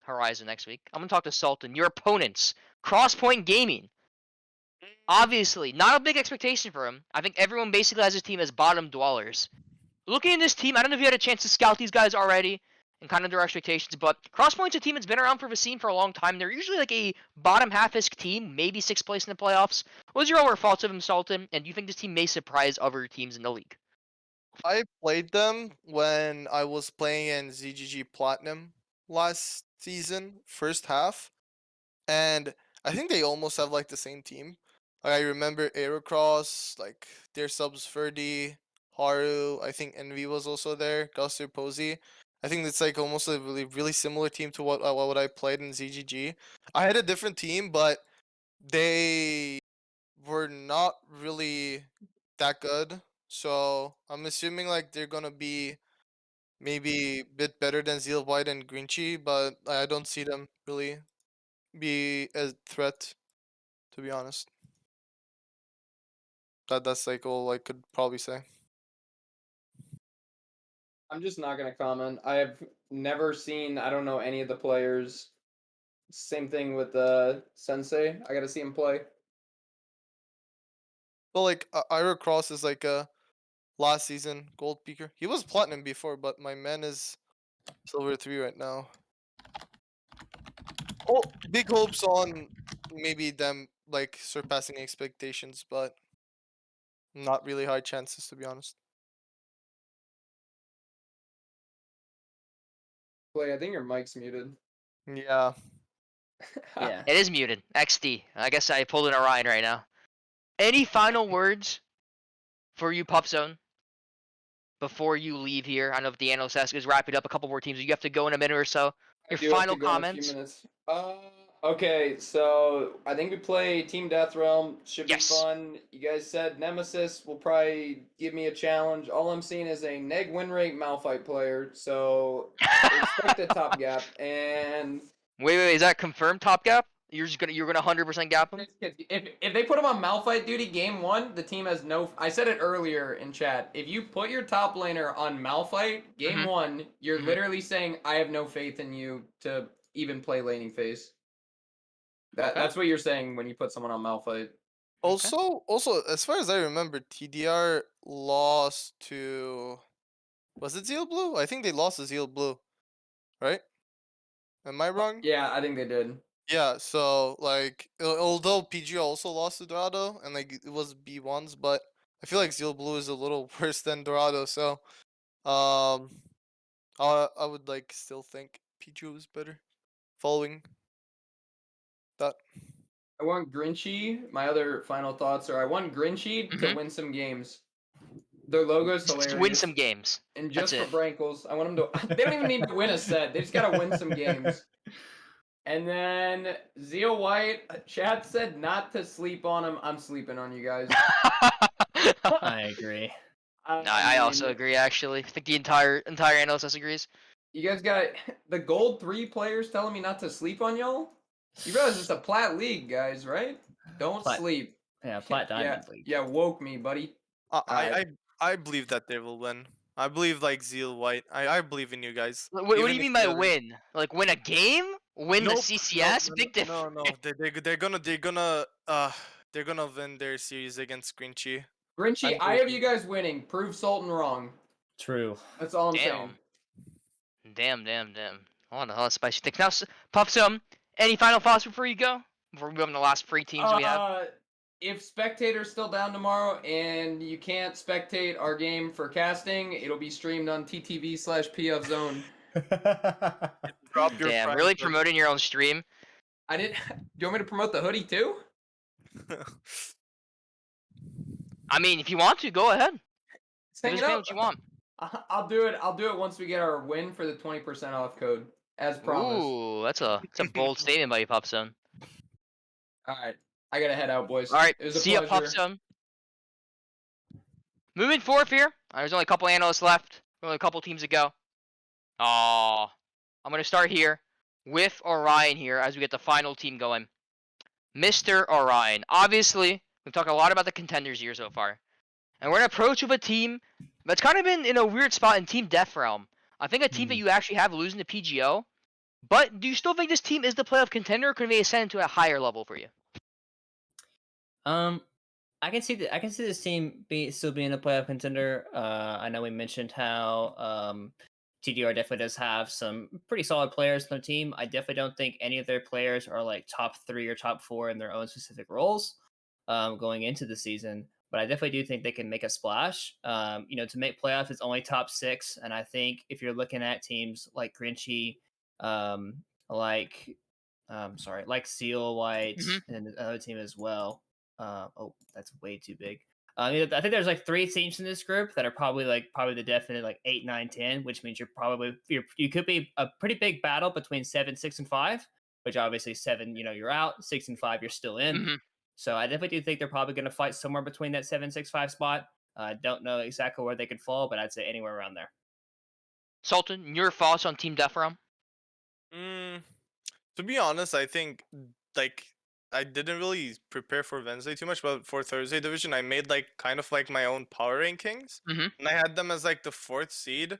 Horizon next week, I'm going to talk to Sultan. Your opponents, Crosspoint Gaming. Obviously, not a big expectation for him. I think everyone basically has his team as bottom dwellers. Looking at this team, I don't know if you had a chance to scout these guys already and kind of their expectations, but Crosspoint's a team that's been around for the scene for a long time. They're usually like a bottom half-ish team, maybe 6th place in the playoffs. What's your overall thoughts of him, Sultan? And do you think this team may surprise other teams in the league? I played them when I was playing in ZGG Platinum last season, first half, and I think they almost have like the same team. Like, I remember Aerocross, like their subs Ferdy, Haru. I think Envy was also there. Guster Posey. I think it's like almost a really similar team to what I played in ZGG. I had a different team, but they were not really that good. So I'm assuming like they're gonna be maybe a bit better than Zeal White and Grinchy, but I don't see them really be a threat, to be honest. That's like all I could probably say. I'm just not gonna comment. I have never seen. I don't know any of the players. Same thing with Sensei. I gotta see him play. But like Ira Cross is like a last season gold peaker. He was platinum before, but my man is silver 3 right now. Oh, big hopes on maybe them like surpassing expectations, but not really high chances, to be honest. Play. I think your mic's muted. Yeah. yeah. It is muted. XD. I guess I pulled an Orion right now. Any final words for you, Pup Zone, before you leave here? I know if the analyst desk is wrapping up a couple more teams. You have to go in a minute or so. Your I do have final to go in a few comments? minutes. Okay, so I think we play Team Death Realm. Should be Yes. fun. You guys said Nemesis will probably give me a challenge. All I'm seeing is a neg win rate Malphite player, so expect a top gap. And Wait, is that confirmed top gap? You're gonna 100% gap him? if they put him on Malphite duty game 1, the team has no. I said it earlier in chat. If you put your top laner on Malphite game Mhm. 1, you're Mhm. literally saying I have no faith in you to even play laning phase. Okay. That's what you're saying when you put someone on Malphite. Also, as far as I remember, TDR lost to, was it Zeal Blue? I think they lost to Zeal Blue, right? Am I wrong? Yeah, I think they did. Yeah. So like, although PG also lost to Dorado and like it was B1s, but I feel like Zeal Blue is a little worse than Dorado. So um, I would like still think PG was better. Following that. I want Grinchy. My other final thoughts are I want Grinchy to Mhm. win some games. Their logo's hilarious. Just win some games. And That's just for it. Brankles, I want them to. They don't even need to win a set. They just gotta win some games. And then Zeal White, chat said not to sleep on him. I'm sleeping on you guys. I agree. No, I also mean, agree. Actually, I think the entire analyst agrees. You guys got the gold 3 players telling me not to sleep on y'all. You realize it's a plat league, guys, right? Don't Plat- sleep. Yeah, Plat Diamond League. Yeah, woke me, buddy. I Alright. I believe that they will win. I believe like Zeal White. I believe in you guys. What do Even you if mean the by others- win? Like win a game? Win the Nope. CCS? No, Big difference. no. They're gonna win their series against Grinchy. Grinchy, I'm I have hoping. you guys winning. Prove Sultan wrong. True. That's all I'm Damn. saying. Damn. Oh, the hell, spicy things. Now, Puff, any final thoughts before you go? Before we move on to the last three teams we have? If spectators still down tomorrow and you can't spectate our game for casting, it'll be streamed on TTV/PF Zone. Drop your Damn, Prime really sub. promoting your own stream? I did. Do you want me to promote the hoodie too? I mean, if you want to, go ahead. Just Give hang us it fan up. what you want. I'll do it. I'll do it once we get our win for the 20% off code, as promised. Ooh, that's a bold statement by you, Puffzone. All right, I gotta head out, boys. All right, It was a see ya, pleasure. Puffzone. Moving forward here, there's only a couple analysts left. Only a couple teams to go. Aw, I'm gonna start here with Orion here as we get the final team going. Mr. Orion. Obviously, we've talked a lot about the contenders here so far. And we're going to approach with a team that's kind of been in a weird spot in Team Death Realm. I think a team that you actually have losing to PGO. But do you still think this team is the playoff contender, or could they ascend to a higher level for you? I can see this team still being a playoff contender. I know we mentioned how TDR definitely does have some pretty solid players on their team. I definitely don't think any of their players are like top 3 or top 4 in their own specific roles going into the season. But I definitely do think they can make a splash. To make playoffs, it's only top 6, and I think if you're looking at teams like Grinchy, like like Seal White, Mhm. and another team as well. That's way too big. I think there's like 3 teams in this group that are probably the definite like 8, 9, 10, which means you could be a pretty big battle between 7, 6, and 5. Which obviously 7, you're out. 6 and 5, you're still in. Mhm. So I definitely do think they're probably going to fight somewhere between that 7, 6, 5 spot. I don't know exactly where they could fall, but I'd say anywhere around there. Sultan, your thoughts on Team Death Realm? To be honest, I think like I didn't really prepare for Wednesday too much, but for Thursday division, I made like kind of like my own power rankings, Mhm. and I had them as like the 4th seed,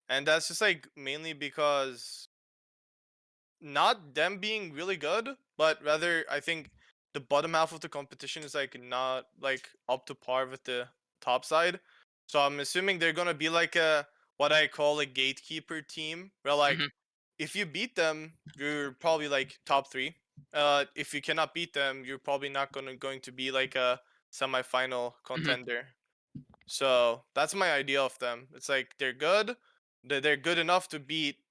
and that's just like mainly because not them being really good, but rather I think the bottom half of the competition is like not like up to par with the top side. So I'm assuming they're gonna be like a what I call a gatekeeper team, where like Mhm. if you beat them, you're probably like top 3. If you cannot beat them, you're probably not going to be like a semifinal Mhm. contender. So that's my idea of them. It's like they're good. They're good enough to beat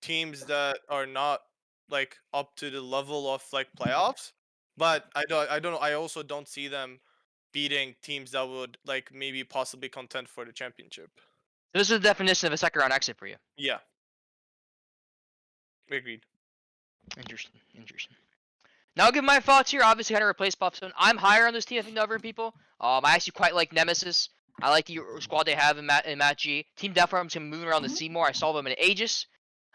teams that are not like up to the level of like playoffs. But I don't know. I also don't see them beating teams that would like maybe possibly contend for the championship. This is the definition of a second round exit for you. Yeah, agreed. Interesting. Now I'll give my thoughts here. Obviously, how to replace Puffstone. I'm higher on this team, I think, than other people. I actually quite like Nemesis. I like the squad they have in Matt G. Team Death Realm's gonna move around the Seymour. I saw them in Aegis.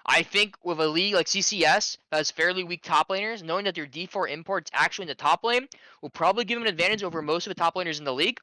I think with a league like CCS that has fairly weak top laners, knowing that their D4 imports actually in the top lane will probably give them an advantage over most of the top laners in the league.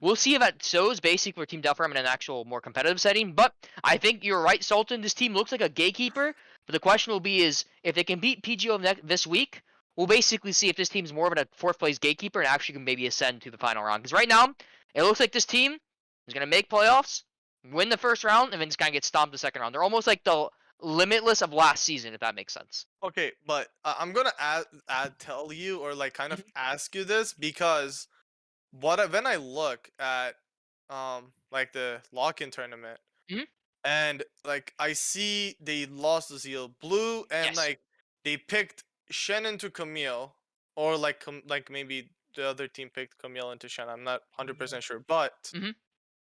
We'll see if that shows basic for Team Death Realm in an actual more competitive setting. But I think you're right, Sultan. This team looks like a gatekeeper. But the question will be is if they can beat PGO this week, we'll basically see if this team's more of a 4th place gatekeeper and actually can maybe ascend to the final round. Because right now, it looks like this team is going to make playoffs, win the first round, and then just kind of get stomped the second round. They're almost like the Limitless of last season, if that makes sense. Okay, but I'm gonna tell you or like kind of ask you this because when I look at like the lock-in tournament Mhm. and like I see they lost to Zeal Blue and Yes. like they picked Shen into Camille or like like maybe the other team picked Camille into Shen. I'm not 100% sure, but Mhm.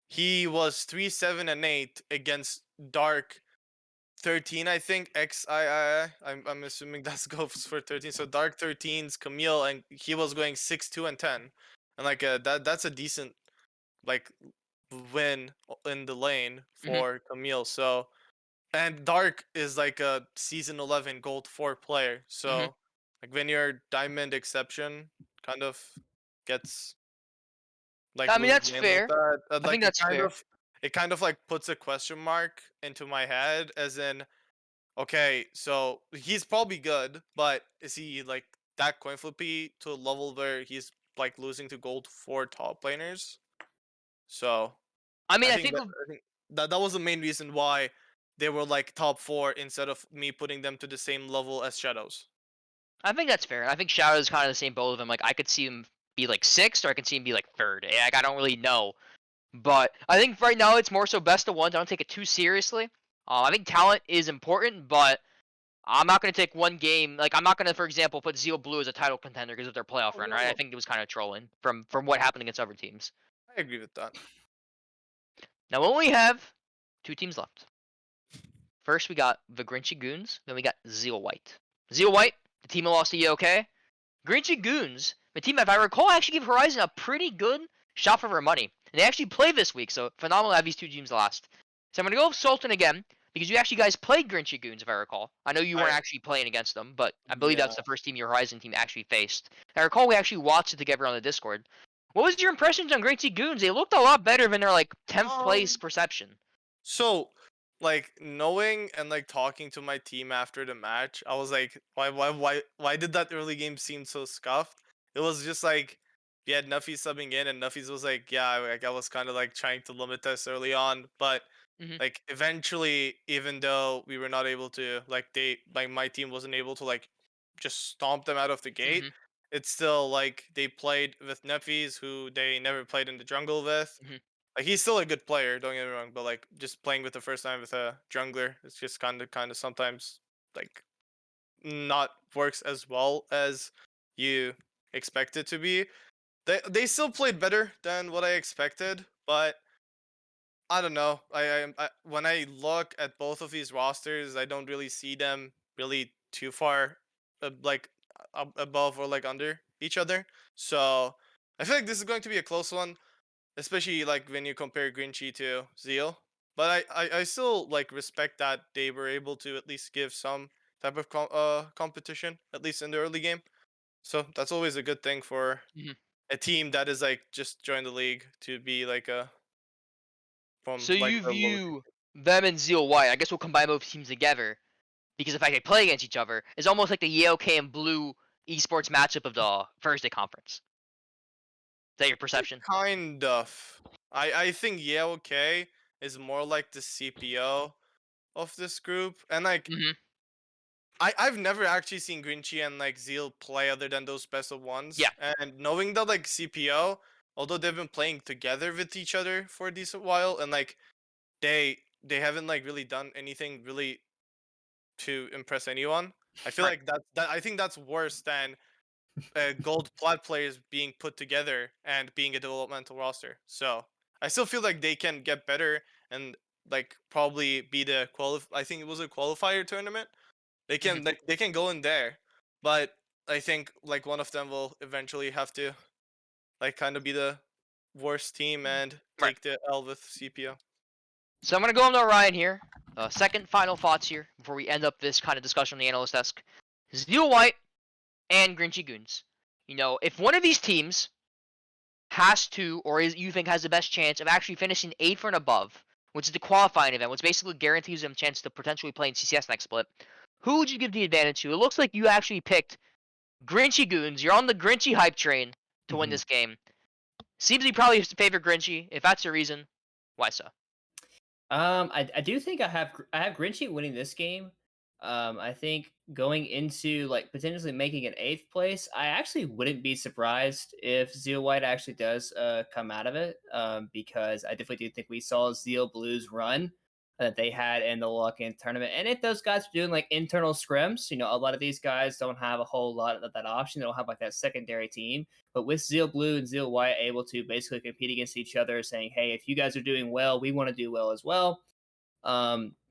he was 3-7-8 against Dark 13, I think. I'm assuming that's goes for 13. So Dark 13's Camille, and he was going 6-2-10, and like that's a decent like win in the lane Mhm. for Camille. So and Dark is like a season 11 gold 4 player. Mhm. So like when your diamond exception kind of gets like I mean, lose that's lane like fair. that, I think like that's fair. it kind of like puts a question mark into my head as in okay, so he's probably good, but is he like that coin flippy to a level where he's like losing to gold 4 top laners? So I mean, I I think think that that was the main reason why they were like top 4 instead of me putting them to the same level as Shadows. I think that's fair. I think Shadow is kind of the same boat of him. Like I could see him be like 6th, or I could see him be like 3rd. Like I don't really know, but I think right now it's more so best of ones. I don't take it too seriously. I think talent is important, but I'm not going to take one game. Like I'm not going to, for example, put Zeal Blue as a title contender because of their playoff Oh, run. no, Right? I no. think it was kind of trolling from what happened against other teams. I agree with that. Now we only have 2 teams left. First we got the Grinchy Goons. Then we got Zeal White. Zeal White, the team that lost to EOK. Grinchy Goons, the team, if I recall, actually gave Horizon a pretty good shot for their money. And they actually play this week, so phenomenal to have these 2 teams last. So I'm going to go with Sultan again, because you actually guys played Grinchy Goons, if I recall. I know you weren't I actually playing against them, but I believe Yeah. that's the first team your Horizon team actually faced. And I recall we actually watched it together on the Discord. What was your impressions on Grinchy Goons? They looked a lot better than their, like, 10th place um perception. so like knowing and like talking to my team after the match, I was like, why did that early game seem so scuffed? It was just like we had Nuffy subbing in, and Nuffy's was like, yeah, like I was kind of like trying to limit us early on, but Hmm. like eventually, even though we were not able to, like my team wasn't able to like just stomp them out of the gate, Hmm. it's still like they played with Neffys who they never played in the jungle with. Hmm. Like he's still a good player, don't get me wrong, but like just playing with the first time with a jungler, it's just kind of sometimes like not works as well as you expect it to be. They still played better than what I expected, but I don't know. I when I look at both of these rosters, I don't really see them really too far, like above or like under each other. So I feel like this is going to be a close one, especially like when you compare Grinchy to Zeal. But I still like respect that they were able to at least give some type of competition, at least in the early game. So that's always a good thing for Hmm. a team that is like just joined the league to be like a from So like you a lower. view them and Zeal White, I guess we'll combine both teams together, because the fact they play against each other is almost like the Yale K and Blue esports matchup of the Thursday conference. Is that your perception? Kind of. I think yeah, okay is more like the CPO of this group, and like Hmm. I've never actually seen Grinchy and like Zeal play other than those best of Yeah. ones, and knowing that like CPO, although they've been playing together with each other for a decent while, and like they haven't like really done anything really to impress anyone. I feel Right. like that I think that's worse than gold plat players being put together and being a developmental roster. So I still feel like they can get better and like probably be the I think it was a qualifier tournament. They Hmm. can they can go in there, but I think like one of them will eventually have to like kind of be the worst team and Right. take the L with CPO. So I'm gonna go on to Orion here. Second final thoughts here before we end up this kind of discussion on the analyst desk. Zeal White and Grinchy Goons. You know, if one of these teams has to, or is you think has the best chance of actually finishing 8th and above, which is the qualifying event, which basically guarantees them a chance to potentially play in CCS next split, who would you give the advantage to? It looks like you actually picked Grinchy Goons. You're on the Grinchy hype train to win Mhm. this game. Seems to be probably favor Grinchy. If that's the reason, why so? I do think I have Grinchy winning this game. I think going into like potentially making an 8th place, I actually wouldn't be surprised if Zeal White actually does come out of it. Because I definitely do think we saw Zeal Blues run that they had in the lock-in tournament, and if those guys are doing like internal scrims, you know, a lot of these guys don't have a whole lot of that option. They don't have like that secondary team. But with Zeal Blue and Zeal White able to basically compete against each other, saying, "Hey, if you guys are doing well, we want to do well as well."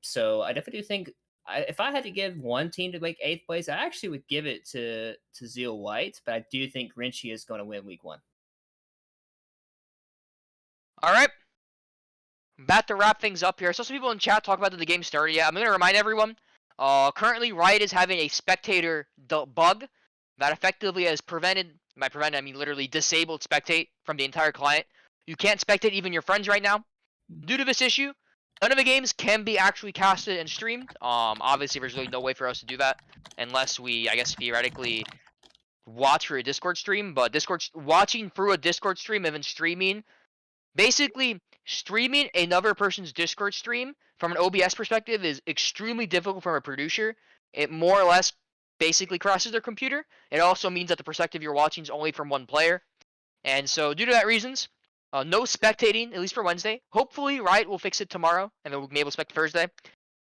So I definitely do think if I had to give one team to make 8th place, I actually would give it to Zeal White. But I do think Grinchy is going to win Week 1. All right. About to wrap things up here. So some people in chat talk about that the game started yet. I'm going to remind everyone. Currently, Riot is having a spectator bug that effectively has prevented, by prevented I mean literally disabled spectate from the entire client. You can't spectate even your friends right now. Due to this issue, none of the games can be actually casted and streamed. Obviously, there's really no way for us to do that unless we, I guess, theoretically watch through a Discord stream. But watching through a Discord stream, even streaming, basically streaming another person's Discord stream from an OBS perspective is extremely difficult from a producer. It more or less basically crashes their computer. It also means that the perspective you're watching is only from one player. And so, due to that reasons, no spectating, at least for Wednesday. Hopefully, Riot will fix it tomorrow, and then we'll be able to spect Thursday.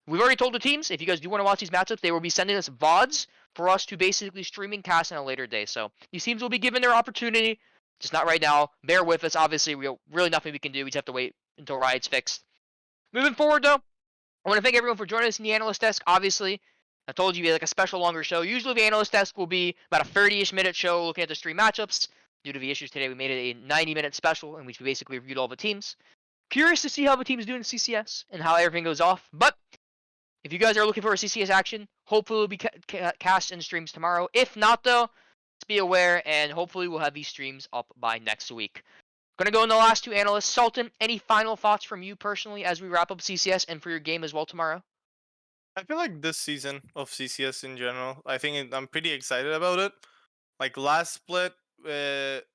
We've already told the teams, if you guys do want to watch these matchups, they will be sending us VODs for us to basically stream and cast on a later day. So, these teams will be given their opportunity, just not right now. Bear with us. Obviously, we really nothing we can do. We just have to wait until Riot's fixed. Moving forward, though, I want to thank everyone for joining us in the Analyst Desk. Obviously, I told you we had like a special longer show. Usually, the Analyst Desk will be about a 30-ish minute show looking at the stream matchups. Due to the issues today, we made it a 90-minute special in which we basically reviewed all the teams. Curious to see how the teams do in CCS and how everything goes off. But if you guys are looking for a CCS action, hopefully it'll be cast in streams tomorrow. If not, though, just be aware, and hopefully we'll have these streams up by next week. Gonna go in the last two analysts. Sultan, any final thoughts from you personally as we wrap up CCS and for your game as well tomorrow? I feel like this season of CCS in general, I'm pretty excited about it. Like last split,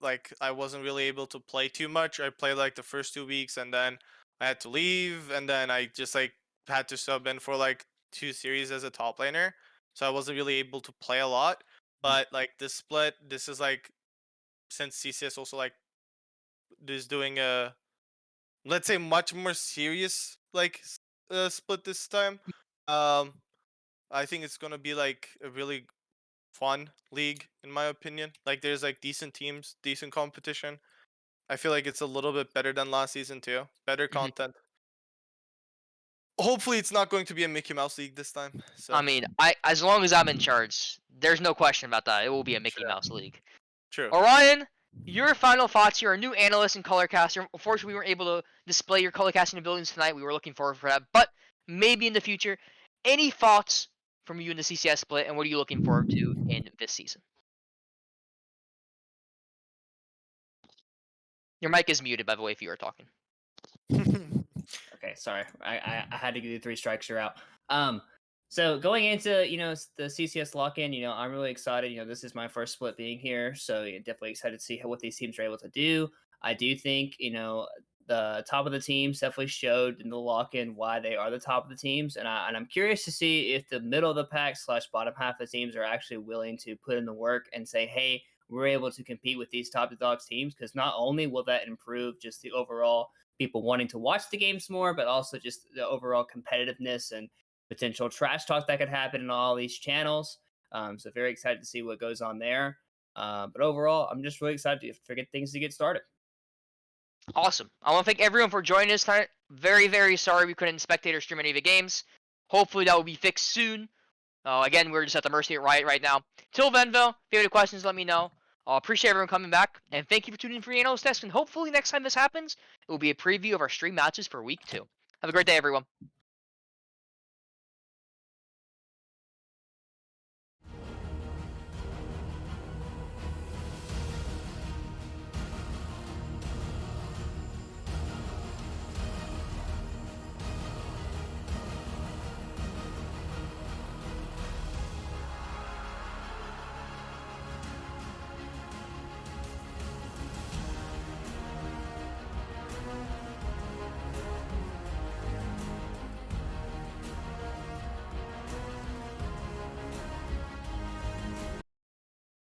like I wasn't really able to play too much. I played like the first 2 weeks, and then I had to leave, and then I just like had to sub in for like 2 series as a top laner, so I wasn't really able to play a lot. But like this split, this is like, since CCS also like is doing a, let's say, much more serious like split this time. Um, I think it's gonna be like a really fun league in my opinion. Like there's like decent teams, decent competition. I feel like it's a little bit better than last season too. Better Mhm. content. Hopefully it's not going to be a Mickey Mouse league this time. I So mean, as long as I'm in charge, there's no question about that. It will be a Mickey true. Mouse League. True. Orion, your final thoughts. You're a new analyst and color caster. Unfortunately, we weren't able to display your color casting abilities tonight. We were looking forward for that, but maybe in the future. Any thoughts from you in the CCS split, and what are you looking forward to in this season? Your mic is muted, by the way, if you are talking. Okay, sorry. I had to give you 3 strikes, you're out. So going into the CCS lock-in, I'm really excited. This is my first split being here, so definitely excited to see what these teams are able to do. I do think the top of the teams definitely showed in the lock-in why they are the top of the teams, and I'm curious to see if the middle of the pack / bottom half of the teams are actually willing to put in the work and say, hey, we're able to compete with these top dogs teams, because not only will that improve just the overall people wanting to watch the games more, but also just the overall competitiveness and potential trash talk that could happen in all these channels. So very excited to see what goes on there. But overall, I'm just really excited to get things to get started. Awesome. I want to thank everyone for joining us tonight. Very, very sorry we couldn't spectate or stream any of the games. Hopefully that will be fixed soon. Again, we're just at the mercy of Riot right now. Till then, though, if you have any questions, let me know. I appreciate everyone coming back, and thank you for tuning in for the Analyst Desk, and hopefully next time this happens, it will be a preview of our stream matches for Week 2. Have a great day, everyone.